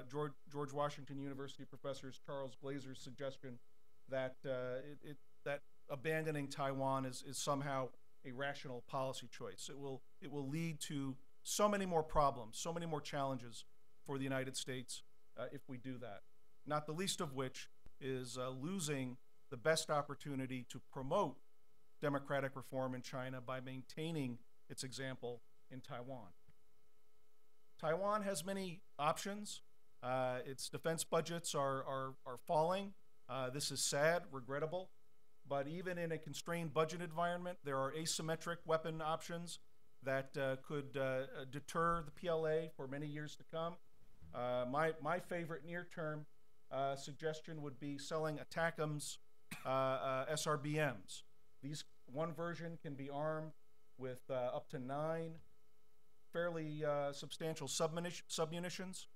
George Washington University professor Charles Glazer's suggestion that that abandoning Taiwan is somehow a rational policy choice. It will lead to so many more problems, so many more challenges for the United States if we do that. Not the least of which is losing the best opportunity to promote democratic reform in China by maintaining its example in Taiwan. Taiwan has many options. Its defense budgets are falling. This is sad, regrettable, but even in a constrained budget environment, there are asymmetric weapon options that could deter the PLA for many years to come. My favorite near-term suggestion would be selling ATACMS SRBMs. These one version can be armed with up to 9 fairly substantial submunitions.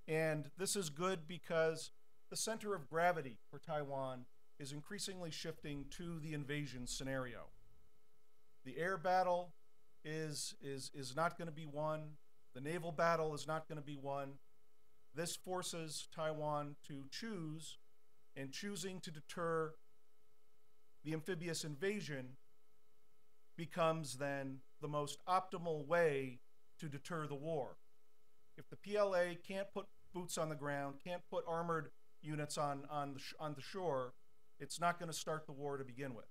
And this is good because the center of gravity for Taiwan is increasingly shifting to the invasion scenario. The air battle is not going to be won. The naval battle is not going to be won. This forces Taiwan to choose, and choosing to deter the amphibious invasion becomes then the most optimal way to deter the war. If the PLA can't put boots on the ground, can't put armored units on the shore, it's not going to start the war to begin with.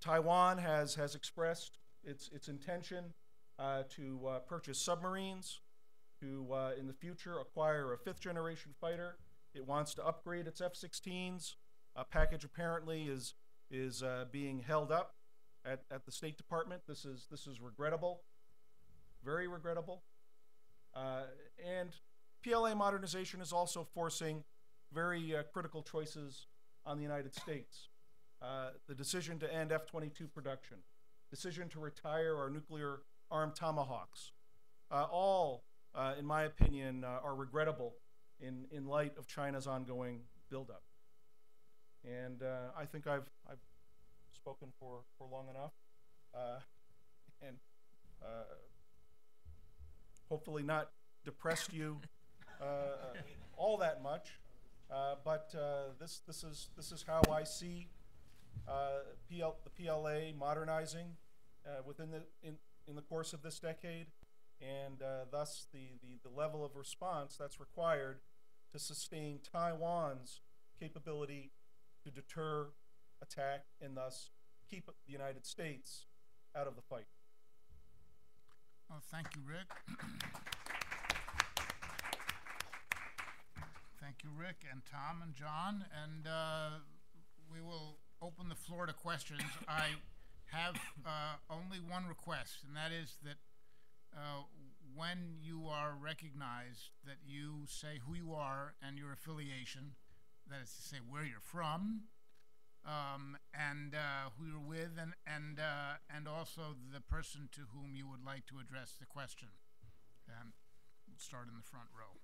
Taiwan has expressed its intention to purchase submarines, to in the future acquire a 5th generation fighter. It wants to upgrade its F-16s. A package apparently is being held up at the State Department. This is regrettable, very regrettable. And PLA modernization is also forcing very critical choices on the United States. The decision to end F-22 production, decision to retire our nuclear-armed Tomahawks, all, in my opinion, are regrettable in light of China's ongoing buildup. And I think I've spoken for long enough, and hopefully not depressed you all that much. But this is how I see the PLA modernizing in the course of this decade, and thus the level of response that's required to sustain Taiwan's capability to deter, attack, and thus keep the United States out of the fight. Well, thank you, Rick. Thank you, Rick and Tom and John, and we will open the floor to questions. I have only one request, and that is that when you are recognized, that you say who you are and your affiliation, that is to say where you're from, and who you're with, and also the person to whom you would like to address the question. And we'll start in the front row.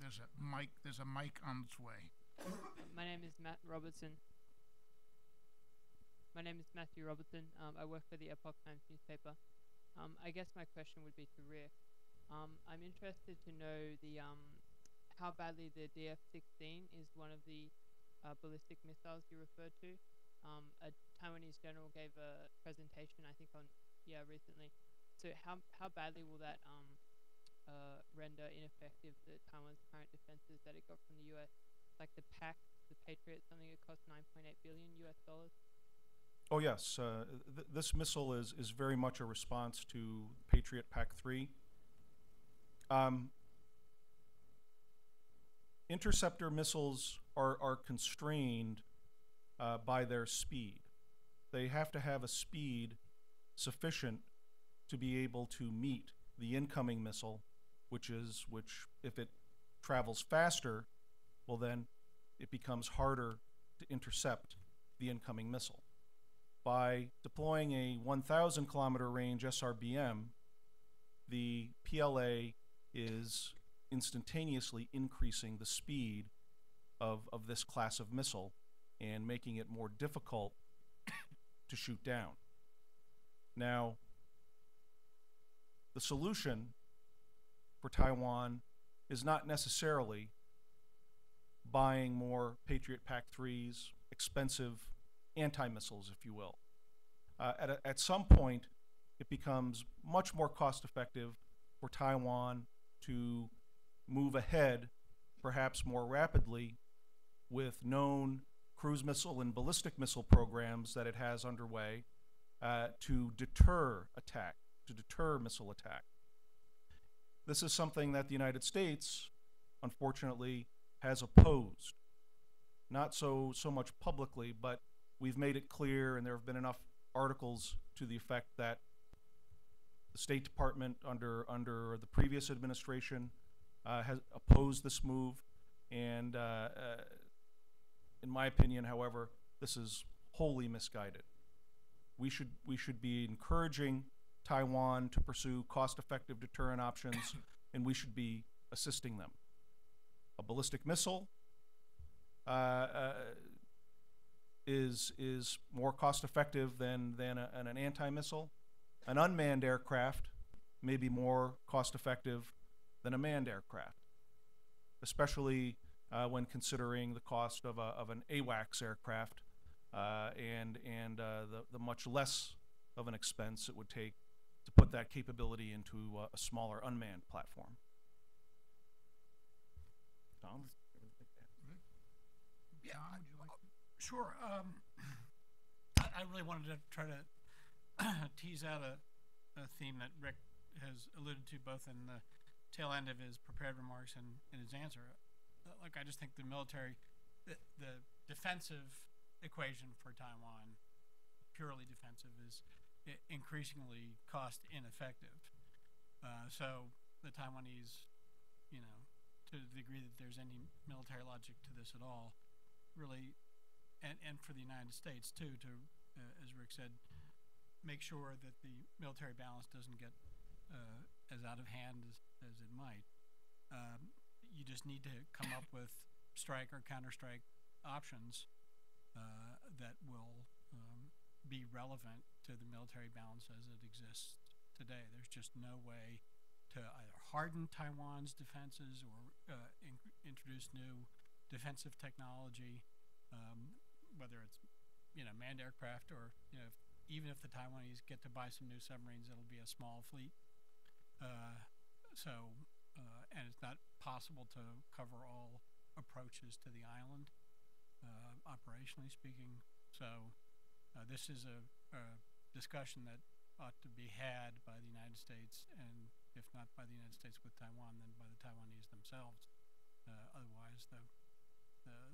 There's a mic on its way. My name is Matt Robertson. My name is Matthew Robertson. I work for the Epoch Times newspaper. I guess my question would be to Rick. I'm interested to know how badly the DF-16 is one of the ballistic missiles you referred to. A Taiwanese general gave a presentation, I think recently. So how badly will that render ineffective Taiwan's current defenses that it got from the US? Like the Patriot, something it cost $9.8 billion US. Oh yes, this missile is very much a response to Patriot PAC-3. Interceptor missiles are constrained by their speed. They have to have a speed sufficient to be able to meet the incoming missile, which if it travels faster, well then it becomes harder to intercept the incoming missile. By deploying a 1,000 kilometer range SRBM, the PLA is instantaneously increasing the speed of this class of missile and making it more difficult to shoot down. Now, the solution for Taiwan is not necessarily buying more Patriot PAC-3s, expensive anti-missiles, if you will. At some point, it becomes much more cost-effective for Taiwan to move ahead, perhaps more rapidly, with known cruise missile and ballistic missile programs that it has underway to deter attack, to deter missile attack. This is something that the United States, unfortunately, has opposed. Not so much publicly, but we've made it clear, and there have been enough articles to the effect that the State Department under the previous administration has opposed this move, and in my opinion, however, this is wholly misguided. We should be encouraging Taiwan to pursue cost-effective deterrent options, and we should be assisting them. A ballistic missile is more cost-effective than an anti-missile. An unmanned aircraft may be more cost-effective than a manned aircraft, especially when considering the cost of an AWACS aircraft and the much less of an expense it would take to put that capability into a smaller unmanned platform. Tom? Yeah, sure. I really wanted to try to tease out a theme that Rick has alluded to both in the tail end of his prepared remarks and in his answer. I just think the military, the defensive equation for Taiwan, purely defensive, is increasingly cost ineffective. So the Taiwanese, to the degree that there's any military logic to this at all, really, and for the United States too, to, as Rick said, make sure that the military balance doesn't get as out of hand as it might. You just need to come up with strike or counterstrike options that will be relevant to the military balance as it exists today. There's just no way to either harden Taiwan's defenses or introduce new defensive technology, whether it's manned aircraft or even if the Taiwanese get to buy some new submarines, it'll be a small fleet. And it's not possible to cover all approaches to the island, operationally speaking. So this is a discussion that ought to be had by the United States, and if not by the United States with Taiwan, then by the Taiwanese themselves. Otherwise, the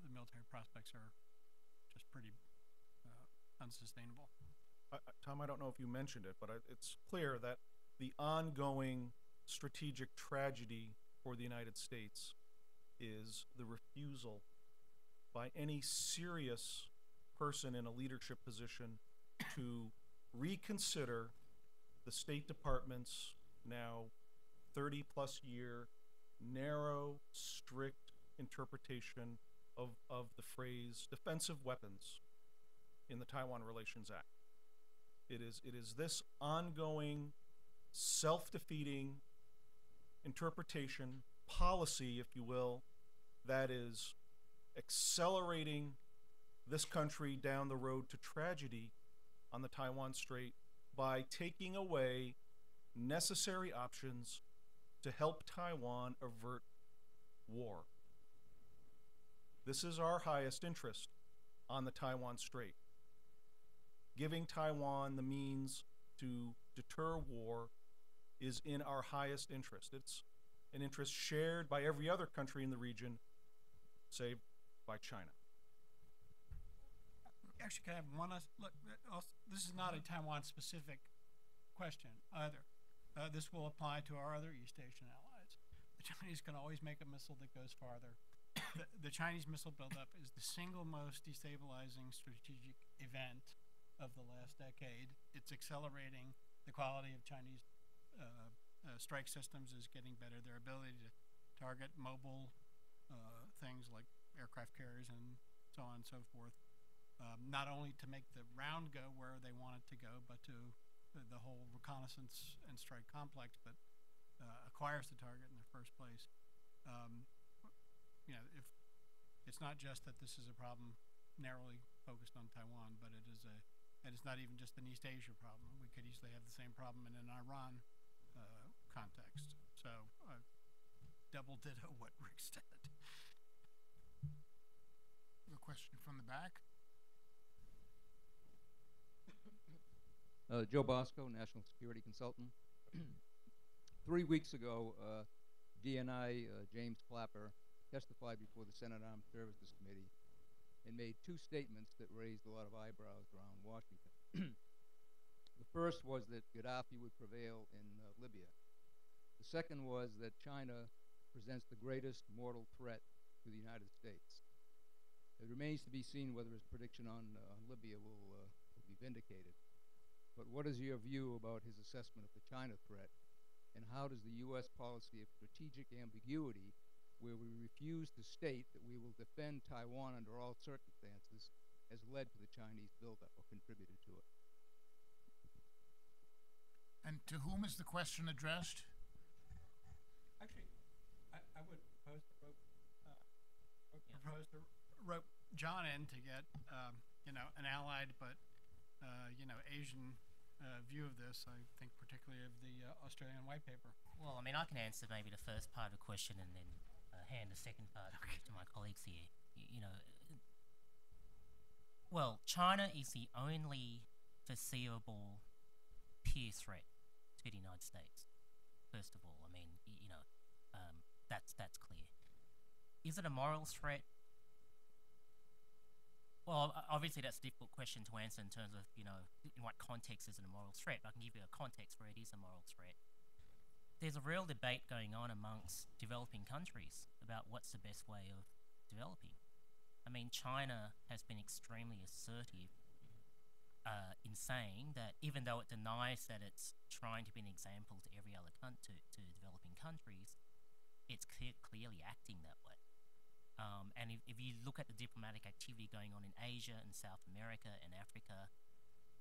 military prospects are just pretty unsustainable. Tom, I don't know if you mentioned it, but it's clear that the ongoing strategic tragedy for the United States is the refusal by any serious person in a leadership position to reconsider the State Department's now 30-plus year narrow, strict interpretation of the phrase defensive weapons in the Taiwan Relations Act. It is this ongoing, self-defeating interpretation, policy, if you will, that is accelerating this country down the road to tragedy on the Taiwan Strait by taking away necessary options to help Taiwan avert war. This is our highest interest on the Taiwan Strait. Giving Taiwan the means to deter war is in our highest interest. It's an interest shared by every other country in the region, save by China. Actually, can I have one? Look, this is not a Taiwan-specific question either. This will apply to our other East Asian allies. The Chinese can always make a missile that goes farther. The Chinese missile buildup is the single most destabilizing strategic event of the last decade. It's accelerating the quality of Chinese strike systems is getting better. Their ability to target mobile things like aircraft carriers and so on and so forth, not only to make the round go where they want it to go, but to the whole reconnaissance and strike complex that acquires the target in the first place. You know, if it's not just that this is a problem narrowly focused on Taiwan, but it is and it's not even just an East Asia problem. We could easily have the same problem in an Iran context. So double ditto what Rick said. A question from the back. Joe Bosco, National Security Consultant. 3 weeks ago, DNI James Clapper testified before the Senate Armed Services Committee and made two statements that raised a lot of eyebrows around Washington. The first was that Gaddafi would prevail in Libya. The second was that China presents the greatest mortal threat to the United States. It remains to be seen whether his prediction on Libya will be vindicated. But what is your view about his assessment of the China threat, and how does the U.S. policy of strategic ambiguity, where we refuse to state that we will defend Taiwan under all circumstances, has led to the Chinese buildup or contributed to it? And to whom is the question addressed? Actually, I would propose to rope John in to get you know, an allied but you know, Asian view of this. I think particularly of the Australian white paper. Well, I mean, I can answer maybe the first part of the question and then hand the second part to my colleagues here. You know, well, China is the only foreseeable peer threat to the United States. First of all, I mean, you know, that's clear. Is it a moral threat? Well, obviously that's a difficult question to answer in terms of, you know, in what context is it a moral threat. But I can give you a context where it is a moral threat. There's a real debate going on amongst developing countries about what's the best way of developing. I mean, China has been extremely assertive in saying that even though it denies that it's trying to be an example to every other to developing countries, it's clearly acting that way. And if you look at the diplomatic activity going on in Asia and South America and Africa,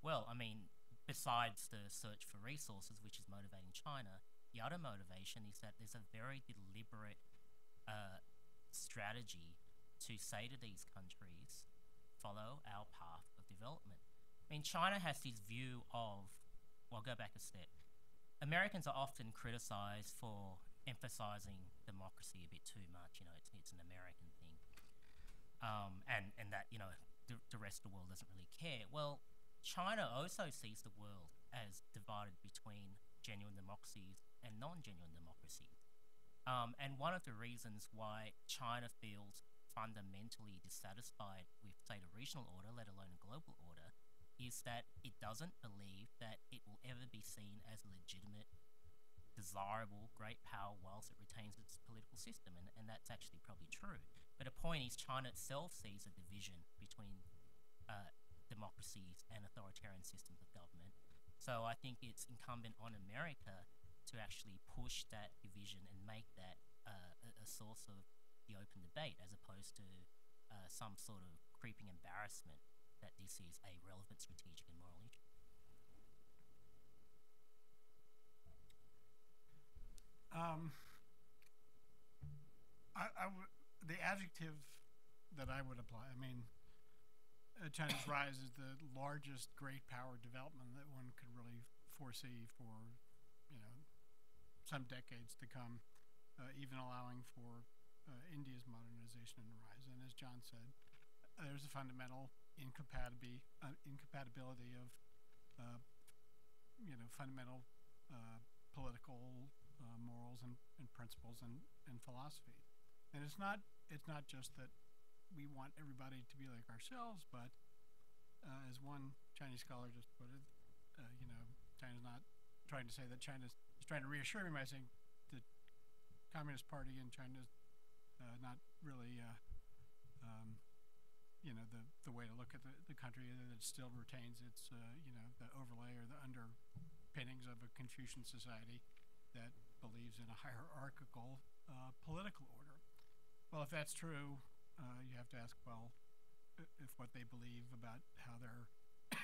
well, I mean, besides the search for resources, which is motivating China, the other motivation is that there's a very deliberate strategy to say to these countries, follow our path of development. I mean, China has this view of, well, go back a step. Americans are often criticized for emphasizing democracy a bit too much. You know, it's an American thing, and that, you know, the rest of the world doesn't really care. Well, China also sees the world as divided between genuine democracies and non-genuine democracies. And one of the reasons why China feels fundamentally dissatisfied with, say, the regional order, let alone a global order, is that it doesn't believe that it will ever be seen as a legitimate, desirable, great power whilst it retains its political system, and that's actually probably true. But the point is, China itself sees a division between democracies and authoritarian systems of government. So I think it's incumbent on America to actually push that division and make that a source of the open debate, as opposed to some sort of creeping embarrassment that this is a relevant strategic and moral issue. The adjective that I would apply, I mean, China's rise is the largest great power development that one could really foresee for, you know, some decades to come, even allowing for India's modernization and rise. And as John said, there's a fundamental incompatibility of, you know, fundamental political morals and principles and philosophy. And it's not just that we want everybody to be like ourselves, but as one Chinese scholar just put it, you know, China's not trying to say that China's trying to reassure me by saying the Communist Party in China's not really, you know, the way to look at the country, that it still retains its, you know, the overlay or the underpinnings of a Confucian society. that believes in a hierarchical political order. Well, if that's true, you have to ask, well, if what they believe about how their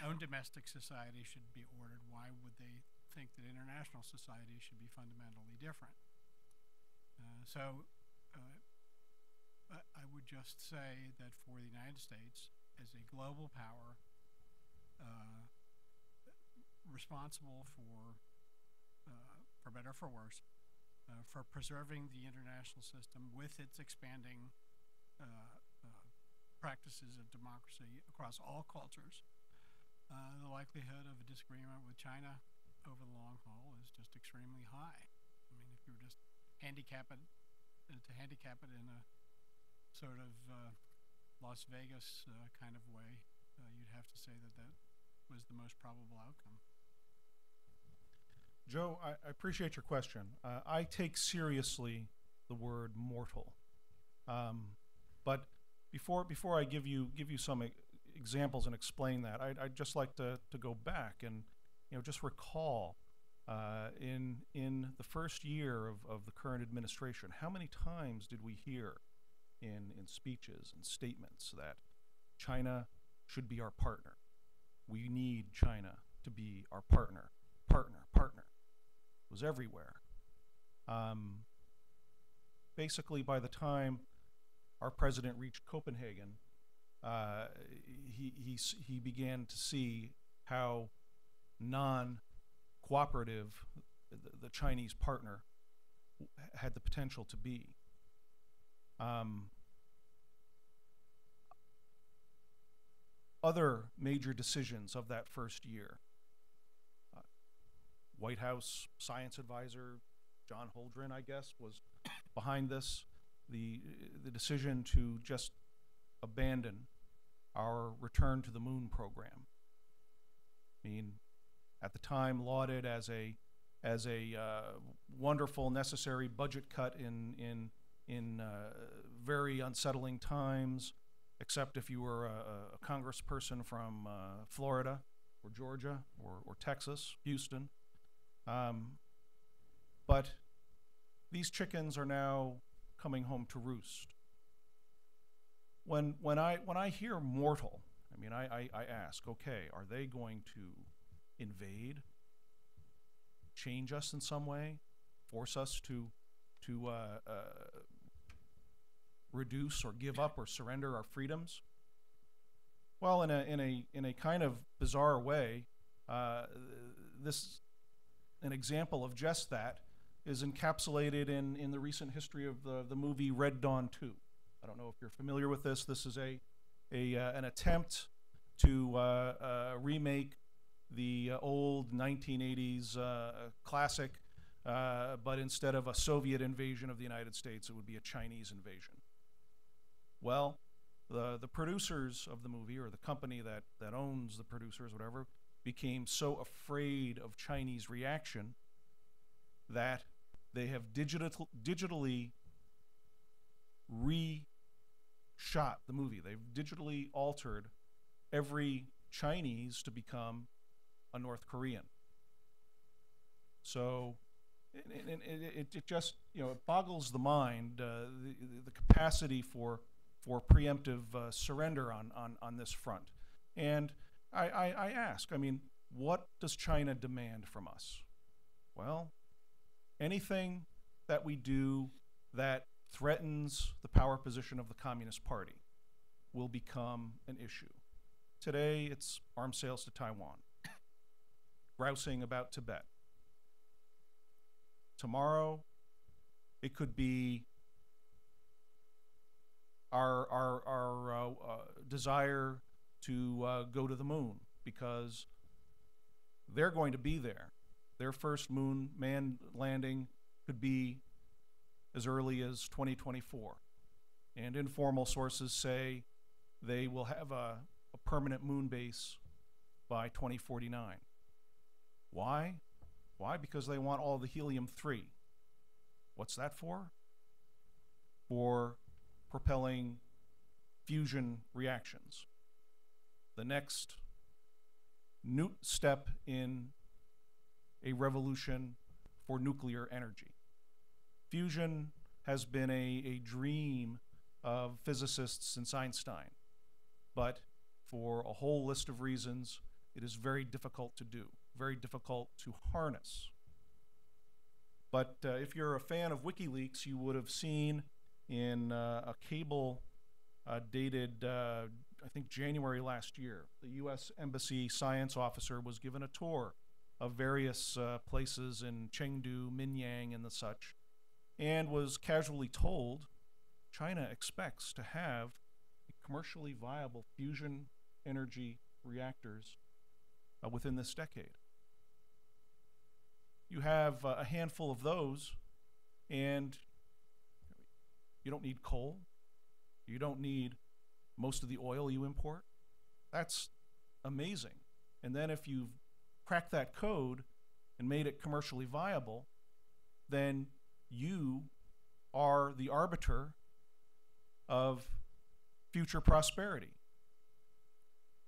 own domestic society should be ordered, why would they think that international society should be fundamentally different? I would just say that for the United States, as a global power, responsible for better or for worse, for preserving the international system with its expanding practices of democracy across all cultures, the likelihood of a disagreement with China over the long haul is just extremely high. I mean, if you were just handicap it in a sort of Las Vegas kind of way, you'd have to say that that was the most probable outcome. Joe, I appreciate your question. I take seriously the word mortal, but before I give you some examples and explain that, I'd just like to go back and just recall in the first year of the current administration, how many times did we hear in speeches and statements that China should be our partner? We need China to be our partner. It was everywhere. Basically, by the time our president reached Copenhagen, he began to see how non-cooperative the Chinese partner had the potential to be. Other major decisions of that first year, White House science advisor John Holdren, I guess, was behind this. The decision to just abandon our return to the moon program. I mean, at the time lauded as a wonderful, necessary budget cut in very unsettling times, except if you were a congressperson from Florida or Georgia or Texas, Houston. But these chickens are now coming home to roost. When I hear mortal, I mean, I ask, okay, are they going to invade, change us in some way, force us to reduce or give up or surrender our freedoms? Well, in a kind of bizarre way, an example of just that is encapsulated in the recent history of the movie Red Dawn 2. I don't know if you're familiar with this. This is an attempt to remake the old 1980s classic, but instead of a Soviet invasion of the United States, it would be a Chinese invasion. Well, the producers of the movie, or the company that owns the producers, whatever, became so afraid of Chinese reaction that they have digitally re-shot the movie. They've digitally altered every Chinese to become a North Korean. So it just, it boggles the mind, the capacity for preemptive surrender on this front. And I ask, I mean, what does China demand from us? Well, anything that we do that threatens the power position of the Communist Party will become an issue. Today, it's arms sales to Taiwan, grousing about Tibet. Tomorrow, it could be our desire to go to the moon, because they're going to be there. Their first moon manned landing could be as early as 2024. And informal sources say they will have a permanent moon base by 2049. Why? Why? Because they want all the helium-3. What's that for? For propelling fusion reactions. The next new step in a revolution for nuclear energy. Fusion has been a dream of physicists since Einstein, but for a whole list of reasons, it is very difficult to do, very difficult to harness. But if you're a fan of WikiLeaks, you would have seen in a cable dated, I think, January last year, the U.S. Embassy science officer was given a tour of various places in Chengdu, Minyang, and the such, and was casually told China expects to have commercially viable fusion energy reactors within this decade. You have a handful of those, and you don't need coal. You don't need most of the oil you import. That's amazing. And then if you've cracked that code and made it commercially viable, then you are the arbiter of future prosperity.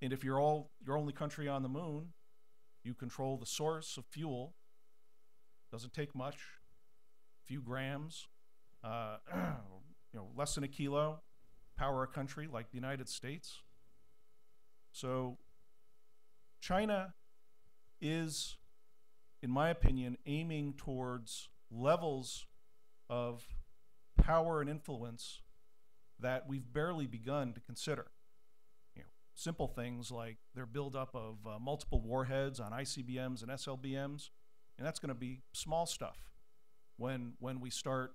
And if you're only country on the moon, you control the source of fuel. Doesn't take much, a few grams, less than a kilo, power a country like the United States. So China is, in my opinion, aiming towards levels of power and influence that we've barely begun to consider. Simple things like their buildup of multiple warheads on ICBMs and SLBMs, and that's going to be small stuff when we start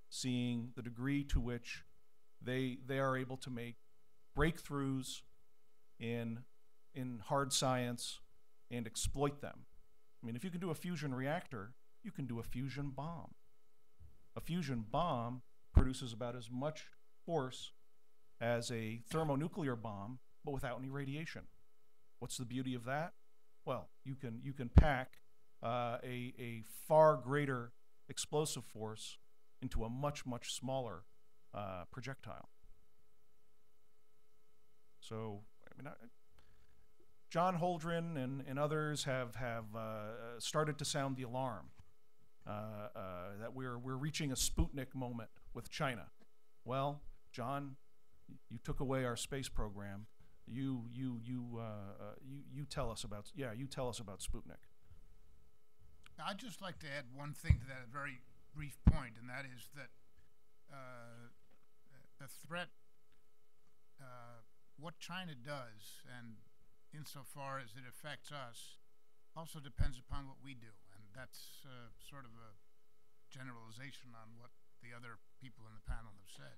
seeing the degree to which they are able to make breakthroughs in hard science and exploit them. I mean, if you can do a fusion reactor, you can do a fusion bomb. A fusion bomb produces about as much force as a thermonuclear bomb, but without any radiation. What's the beauty of that? Well, you can pack a far greater explosive force into a much, much smaller projectile. So, I mean, John Holdren and others have started to sound the alarm that we're reaching a Sputnik moment with China. Well, John, you took away our space program. You tell us about Sputnik. I'd just like to add one thing to that, a very brief point, and that is that the threat, what China does, and insofar as it affects us, also depends upon what we do, and that's sort of a generalization on what the other people in the panel have said.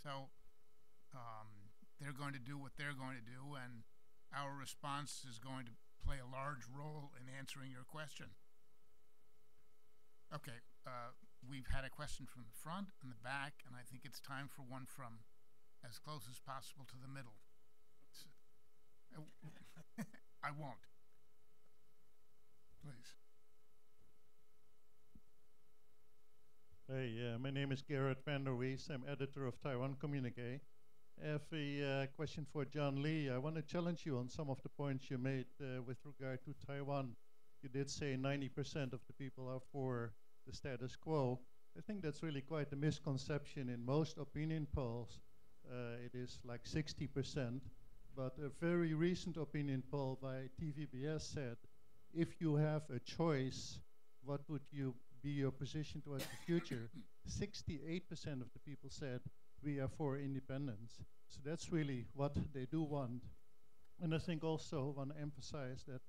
So they're going to do what they're going to do, and our response is going to play a large role in answering your question. Okay, we've had a question from the front and the back, and I think it's time for one from as close as possible to the middle. I won't. Please. Hey, my name is Garrett van der Wees. I'm editor of Taiwan Communique. I have a question for John Lee. I want to challenge you on some of the points you made with regard to Taiwan. You did say 90% of the people are for the status quo. I think that's really quite a misconception. In most opinion polls, it is like 60%. But a very recent opinion poll by TVBS said, if you have a choice, what would you be your position towards the future? 68% of the people said, we are for independence. So that's really what they do want. And I think also want to emphasize that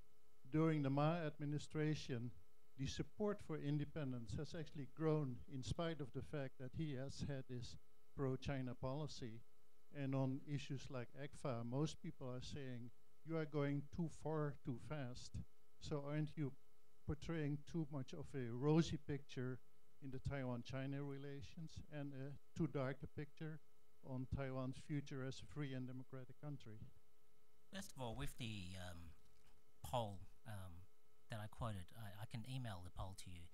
during the Ma administration, the support for independence has actually grown in spite of the fact that he has had this pro-China policy. And on issues like ECFA, most people are saying, you are going too far too fast. So aren't you portraying too much of a rosy picture in the Taiwan-China relations and a too dark a picture on Taiwan's future as a free and democratic country? First of all, with the poll that I quoted, I can email the poll to you.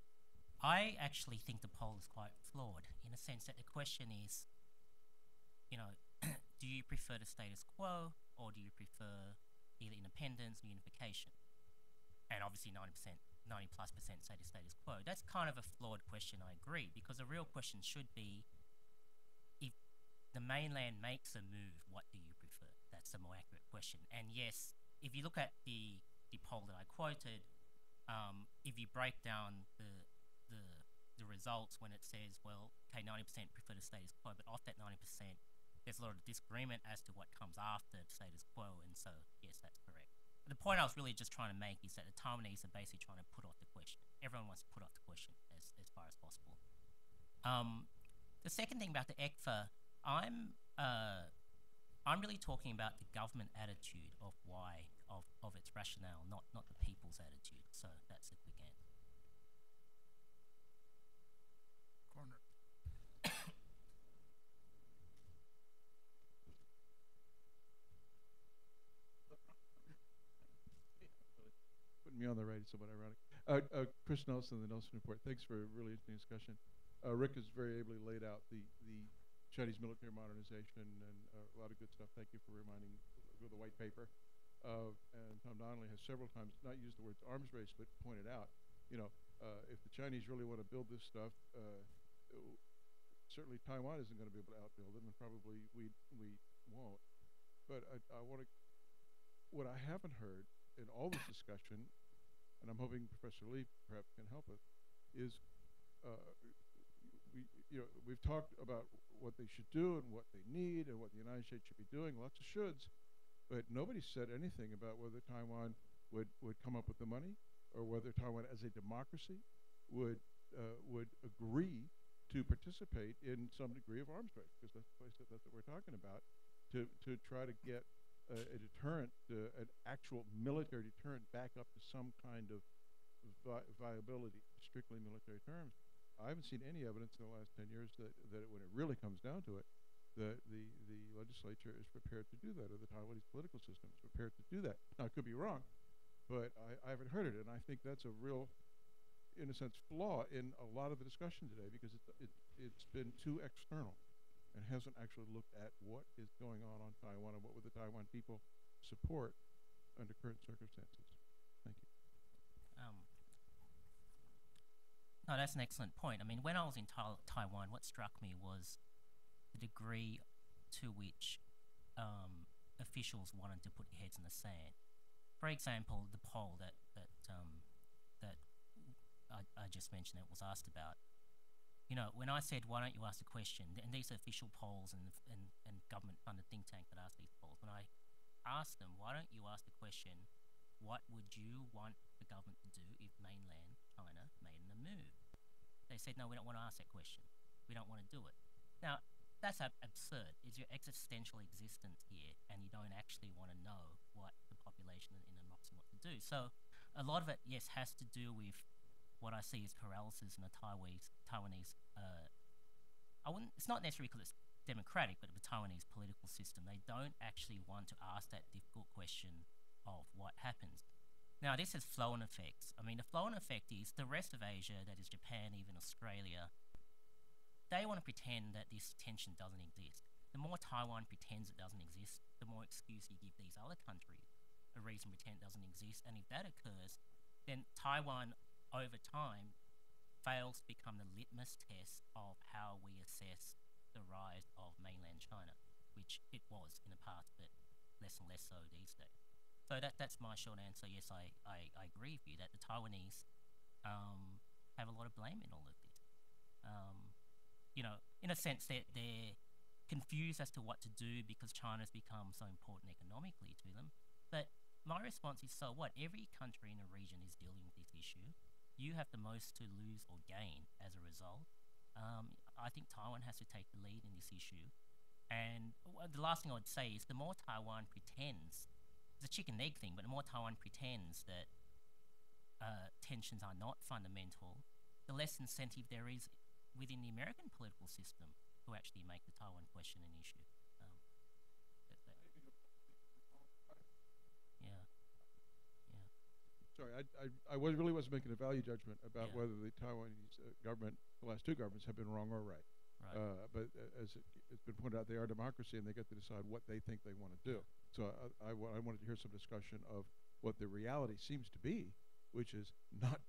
I actually think the poll is quite flawed in the sense that the question is, do you prefer the status quo or do you prefer either independence or unification? And obviously 90% 90+% say the status quo. That's kind of a flawed question, I agree, because the real question should be, if the mainland makes a move, what do you prefer? That's a more accurate question. And yes, if you look at the poll that I quoted, if you break down the results when it says, well, okay, 90% prefer the status quo, but off that 90%, there's a lot of disagreement as to what comes after the status quo, and so, yes, that's correct. But the point I was really just trying to make is that the Taiwanese are basically trying to put off the question. Everyone wants to put off the question as far as possible. The second thing about the ECFA, I'm really talking about the government attitude of why, of its rationale, not the people's attitude. So that's a quick answer. Corner. Putting me on the right is somewhat ironic. Chris Nelson, the Nelson Report. Thanks for a really interesting discussion. Rick has very ably laid out the Chinese military modernization and a lot of good stuff. Thank you for reminding the white paper. And Tom Donnelly has several times not used the words arms race, but pointed out, if the Chinese really want to build this stuff, certainly Taiwan isn't going to be able to outbuild them, and probably we won't. But I want to, what I haven't heard in all this discussion, and I'm hoping Professor Lee perhaps can help us, is we've talked about what they should do and what they need and what the United States should be doing, lots of shoulds, but nobody said anything about whether Taiwan would come up with the money or whether Taiwan as a democracy would agree to participate in some degree of arms race, because that's what we're talking about, to try to get a deterrent, an actual military deterrent back up to some kind of viability, strictly military terms. I haven't seen any evidence in the last 10 years that when it really comes down to it, the legislature is prepared to do that, or the Taiwanese political system is prepared to do that. Now, I could be wrong, but I haven't heard it, and I think that's a real, in a sense, flaw in a lot of the discussion today, because it's been too external and hasn't actually looked at what is going on Taiwan and what would the Taiwan people support under current circumstances. Thank you. No, that's an excellent point. I mean, when I was in Taiwan, what struck me was the degree to which officials wanted to put their heads in the sand. For example, the poll that I just mentioned that was asked about. When I said, why don't you ask the question, and these are official polls and government-funded think tank that asked these polls, when I asked them, why don't you ask the question, what would you want the government to do if mainland China made a move? They said, no, we don't want to ask that question. We don't want to do it. Now, that's absurd. It's your existential existence here, and you don't actually want to know what the population in the democracy want to do. So a lot of it, yes, has to do with what I see as paralysis in the Taiwanese, it's not necessarily because it's democratic, but the Taiwanese political system, they don't actually want to ask that difficult question of what happens. Now, this has flow-on effects. I mean, the flow-on effect is the rest of Asia, that is Japan, even Australia, they want to pretend that this tension doesn't exist. The more Taiwan pretends it doesn't exist, the more excuse you give these other countries a reason to pretend it doesn't exist. And if that occurs, then Taiwan, over time, fails to become the litmus test of how we assess the rise of mainland China, which it was in the past, but less and less so these days. So that's my short answer. Yes, I agree with you that the Taiwanese have a lot of blame in all of this. In a sense that they're confused as to what to do because China's become so important economically to them. But my response is, so what? Every country in the region is dealing with this issue. You have the most to lose or gain as a result. I think Taiwan has to take the lead in this issue. And the last thing I would say is the more Taiwan pretends, it's a chicken egg thing, but the more Taiwan pretends that tensions are not fundamental, the less incentive there is within the American political system to actually make the Taiwan question an issue. Sorry, I really wasn't making a value judgment about whether the Taiwanese government, the last two governments, have been wrong or right. But as it's been pointed out, they are a democracy, and they get to decide what they think they want to do. So I wanted to hear some discussion of what the reality seems to be, which is not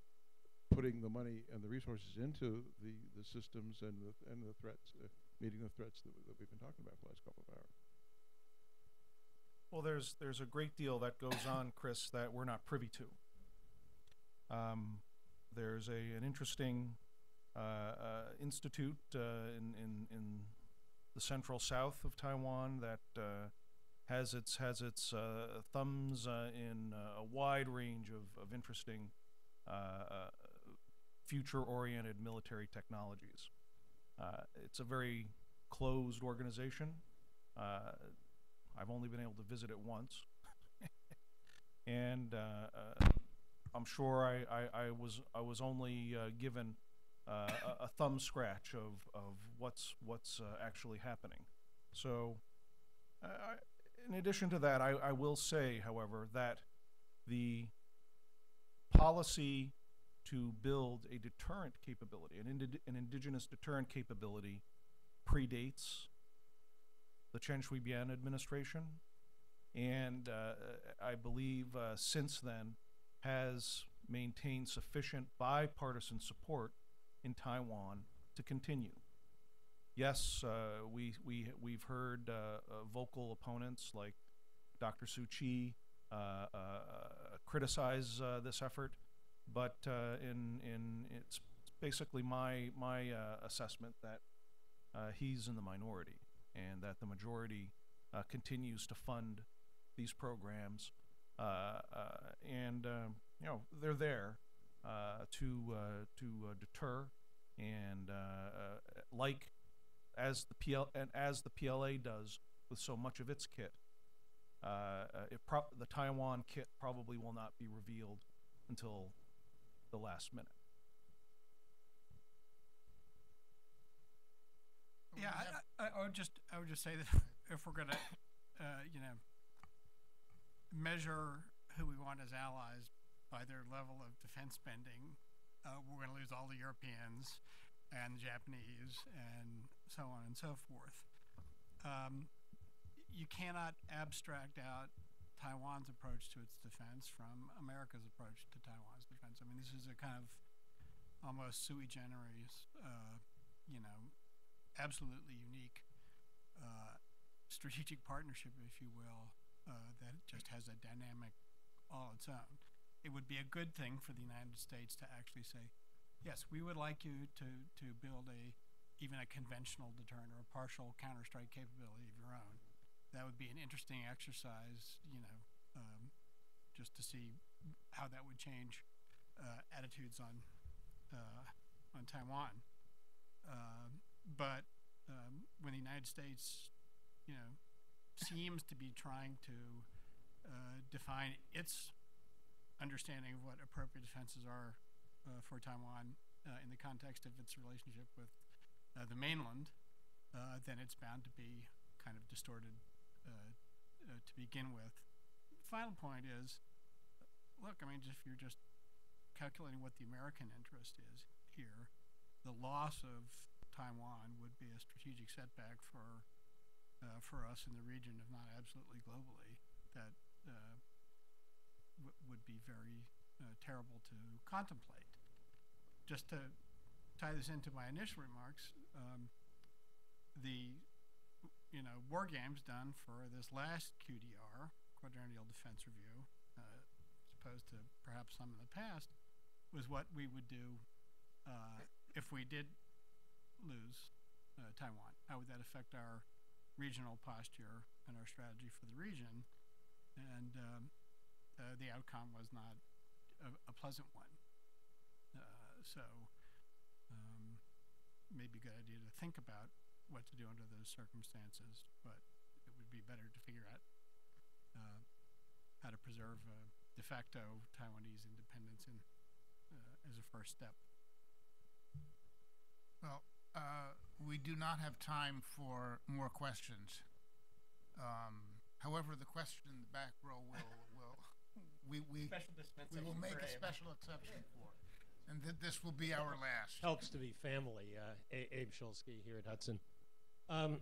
putting the money and the resources into the systems and the threats, meeting the threats that we've been talking about for the last couple of hours. Well, there's a great deal that goes on, Chris, that we're not privy to. There's an interesting institute in the central south of Taiwan that has its thumbs in a wide range of interesting future-oriented military technologies. It's a very closed organization. I've only been able to visit it once, and I'm sure I was only given a thumb scratch of what's actually happening. So, in addition to that, I will say, however, that the policy to build a deterrent capability, an indigenous deterrent capability, predates the Chen Shui-bian administration, and I believe since then has maintained sufficient bipartisan support in Taiwan to continue. Yes, we've heard vocal opponents like Dr. Suu Kyi criticize this effort, but it's basically my assessment that he's in the minority, and that the majority continues to fund these programs, and they're there to deter, and as the PLA does with so much of its kit, the Taiwan kit probably will not be revealed until the last minute. Yeah, I would just say that if we're going to, measure who we want as allies by their level of defense spending, we're going to lose all the Europeans and the Japanese and so on and so forth. You cannot abstract out Taiwan's approach to its defense from America's approach to Taiwan's defense. I mean, this is a kind of almost sui generis, absolutely unique strategic partnership, if you will, that just has a dynamic all its own. It would be a good thing for the United States to actually say, yes, we would like you to build even a conventional deterrent or a partial counterstrike capability of your own. That would be an interesting exercise, just to see how that would change attitudes on Taiwan. But when the United States, seems to be trying to define its understanding of what appropriate defenses are for Taiwan in the context of its relationship with the mainland, then it's bound to be kind of distorted to begin with. The final point is, look, I mean, if you're just calculating what the American interest is here, the loss of Taiwan would be a strategic setback for us in the region, if not absolutely globally, that would be very terrible to contemplate. Just to tie this into my initial remarks, the war games done for this last QDR, Quadrennial Defense Review, as opposed to perhaps some in the past, was what we would do if we did lose Taiwan. How would that affect our regional posture and our strategy for the region? And the outcome was not a pleasant one. So maybe a good idea to think about what to do under those circumstances, but it would be better to figure out how to preserve de facto Taiwanese independence as a first step. Well, we do not have time for more questions. However, the question in the back row we will make a special exception for, and this will be our last. Helps to be family. Abe Shulsky here at Hudson. And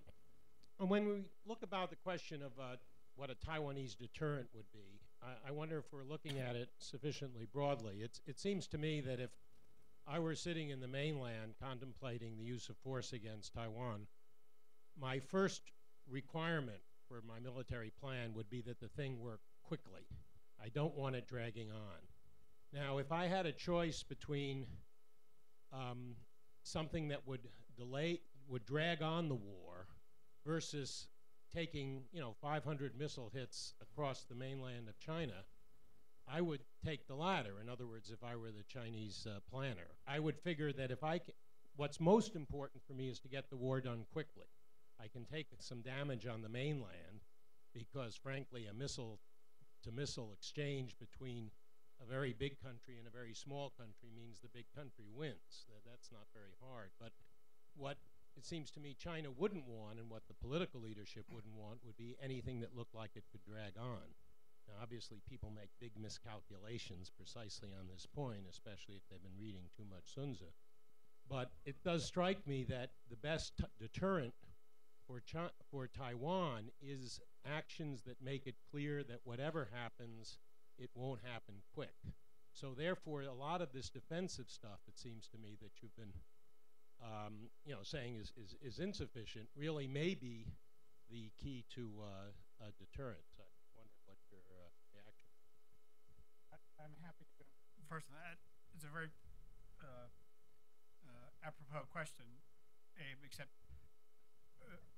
when we look about the question of what a Taiwanese deterrent would be, I wonder if we're looking at it sufficiently broadly. It seems to me that if I were sitting in the mainland contemplating the use of force against Taiwan, my first requirement for my military plan would be that the thing work quickly. I don't want it dragging on. Now, if I had a choice between something that would drag on the war versus taking, 500 missile hits across the mainland of China, I would take the latter. In other words, if I were the Chinese planner, I would figure that what's most important for me is to get the war done quickly. I can take some damage on the mainland because, frankly, a missile-to-missile exchange between a very big country and a very small country means the big country wins. That's not very hard. But what it seems to me China wouldn't want, and what the political leadership wouldn't want, would be anything that looked like it could drag on. Now, obviously, people make big miscalculations precisely on this point, especially if they've been reading too much Sun Tzu. But it does strike me that the best deterrent for Taiwan is actions that make it clear that whatever happens, it won't happen quick. So therefore, a lot of this defensive stuff, it seems to me, that you've been saying is insufficient, really may be the key to a deterrent. I wonder what your reaction is. I'm happy to go first on that. It's a very apropos question, Abe, except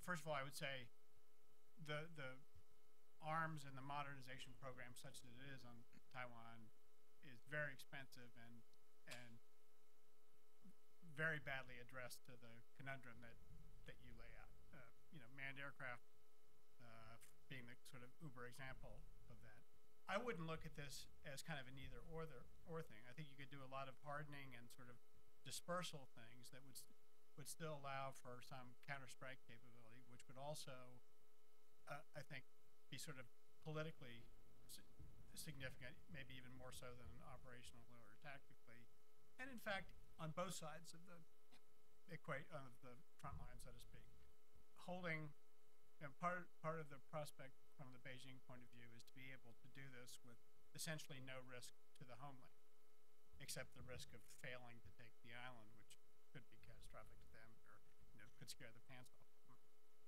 first of all, I would say the arms and the modernization program, such as it is on Taiwan, is very expensive and very badly addressed to the conundrum that you lay out. Manned aircraft being the sort of uber example of that. I wouldn't look at this as kind of an either or thing. I think you could do a lot of hardening and sort of dispersal things that would still allow for some counter-strike capability, which would also, I think, be sort of politically significant, maybe even more so than operational or tactically. And in fact, on both sides of the front line, so to speak, holding part of the prospect from the Beijing point of view is to be able to do this with essentially no risk to the homeland, except the risk of failing to take the island, which could be catastrophic to them, or could scare the pants off them.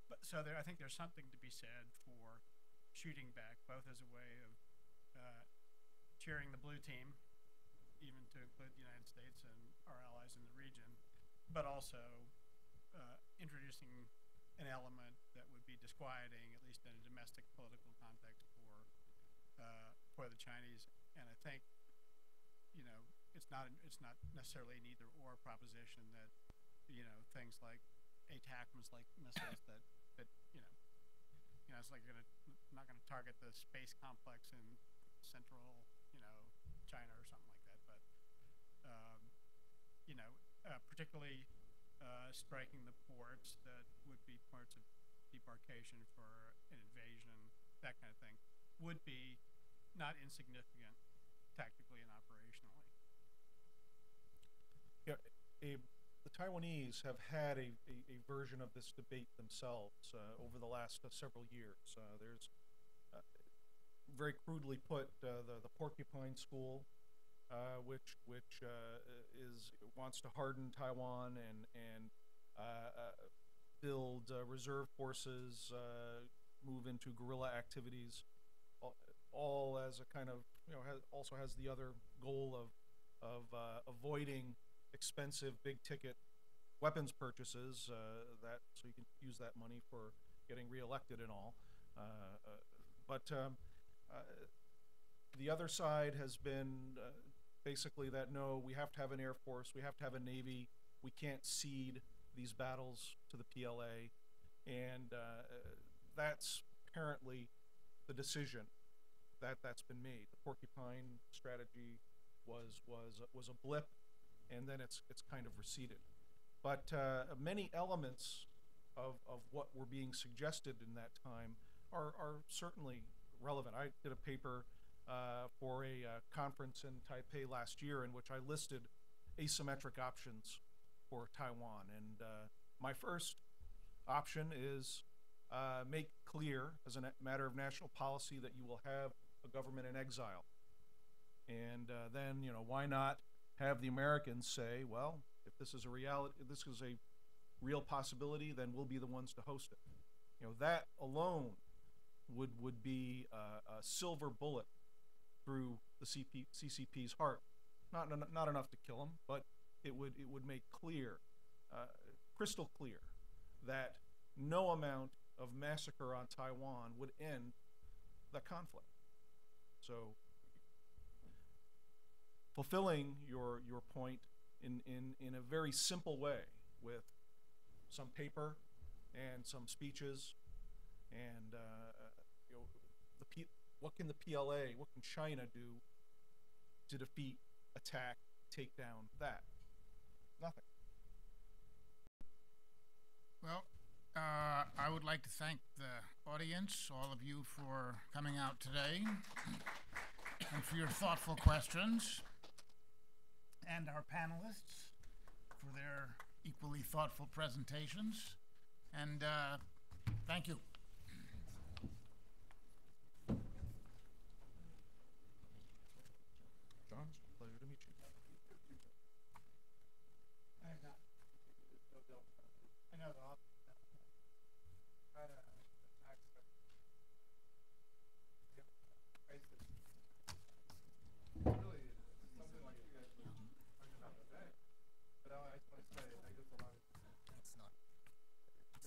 But so I think there's something to be said for shooting back, both as a way of cheering the blue team, even to include the United States and our allies in the region, but also introducing an element that would be disquieting, at least in a domestic political context, for the Chinese. And I think, it's not necessarily an either or proposition that things like ATACMS, like missiles that it's like not going to target the space complex in central China or something like that, but particularly striking the ports that would be ports of debarkation for an invasion, that kind of thing, would be not insignificant tactically and operationally. Yeah, the Taiwanese have had a version of this debate themselves over the last several years. There's very crudely put the Porcupine School, which wants to harden Taiwan and build reserve forces, move into guerrilla activities, all as a kind of also has the other goal of avoiding expensive big ticket weapons purchases, so you can use that money for getting reelected and all. But the other side has been basically that no, we have to have an air force, we have to have a navy, we can't cede these battles to the PLA, and that's apparently the decision that's been made. The Porcupine strategy was a blip, and then it's kind of receded. But many elements of what were being suggested in that time are certainly relevant. I did a paper for a conference in Taipei last year in which I listed asymmetric options for Taiwan. And my first option is make clear as a matter of national policy that you will have a government in exile. And then, why not have the Americans say, well, if this is a reality, if this is a real possibility, then we'll be the ones to host it. You know, that alone would be a silver bullet through the CCP's heart. Not enough to kill them, but it would make clear, crystal clear, that no amount of massacre on Taiwan would end the conflict. So, fulfilling your point in a very simple way, with some paper and some speeches, and you know, what can the PLA, what can China do to defeat, attack, take down that? Nothing. Well, I would like to thank the audience, all of you, for coming out today and for your thoughtful questions, and our panelists for their equally thoughtful presentations. And thank you. John, pleasure to meet you. I know the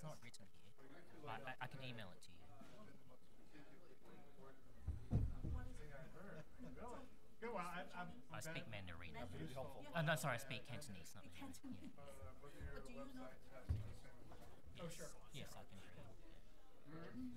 It's not written here, but I can email it to you. Good one. I speak Mandarin. Really helpful. No, sorry, I speak Cantonese, not Mandarin. Yeah. But do you know? Oh, sure. Yes, I can read it.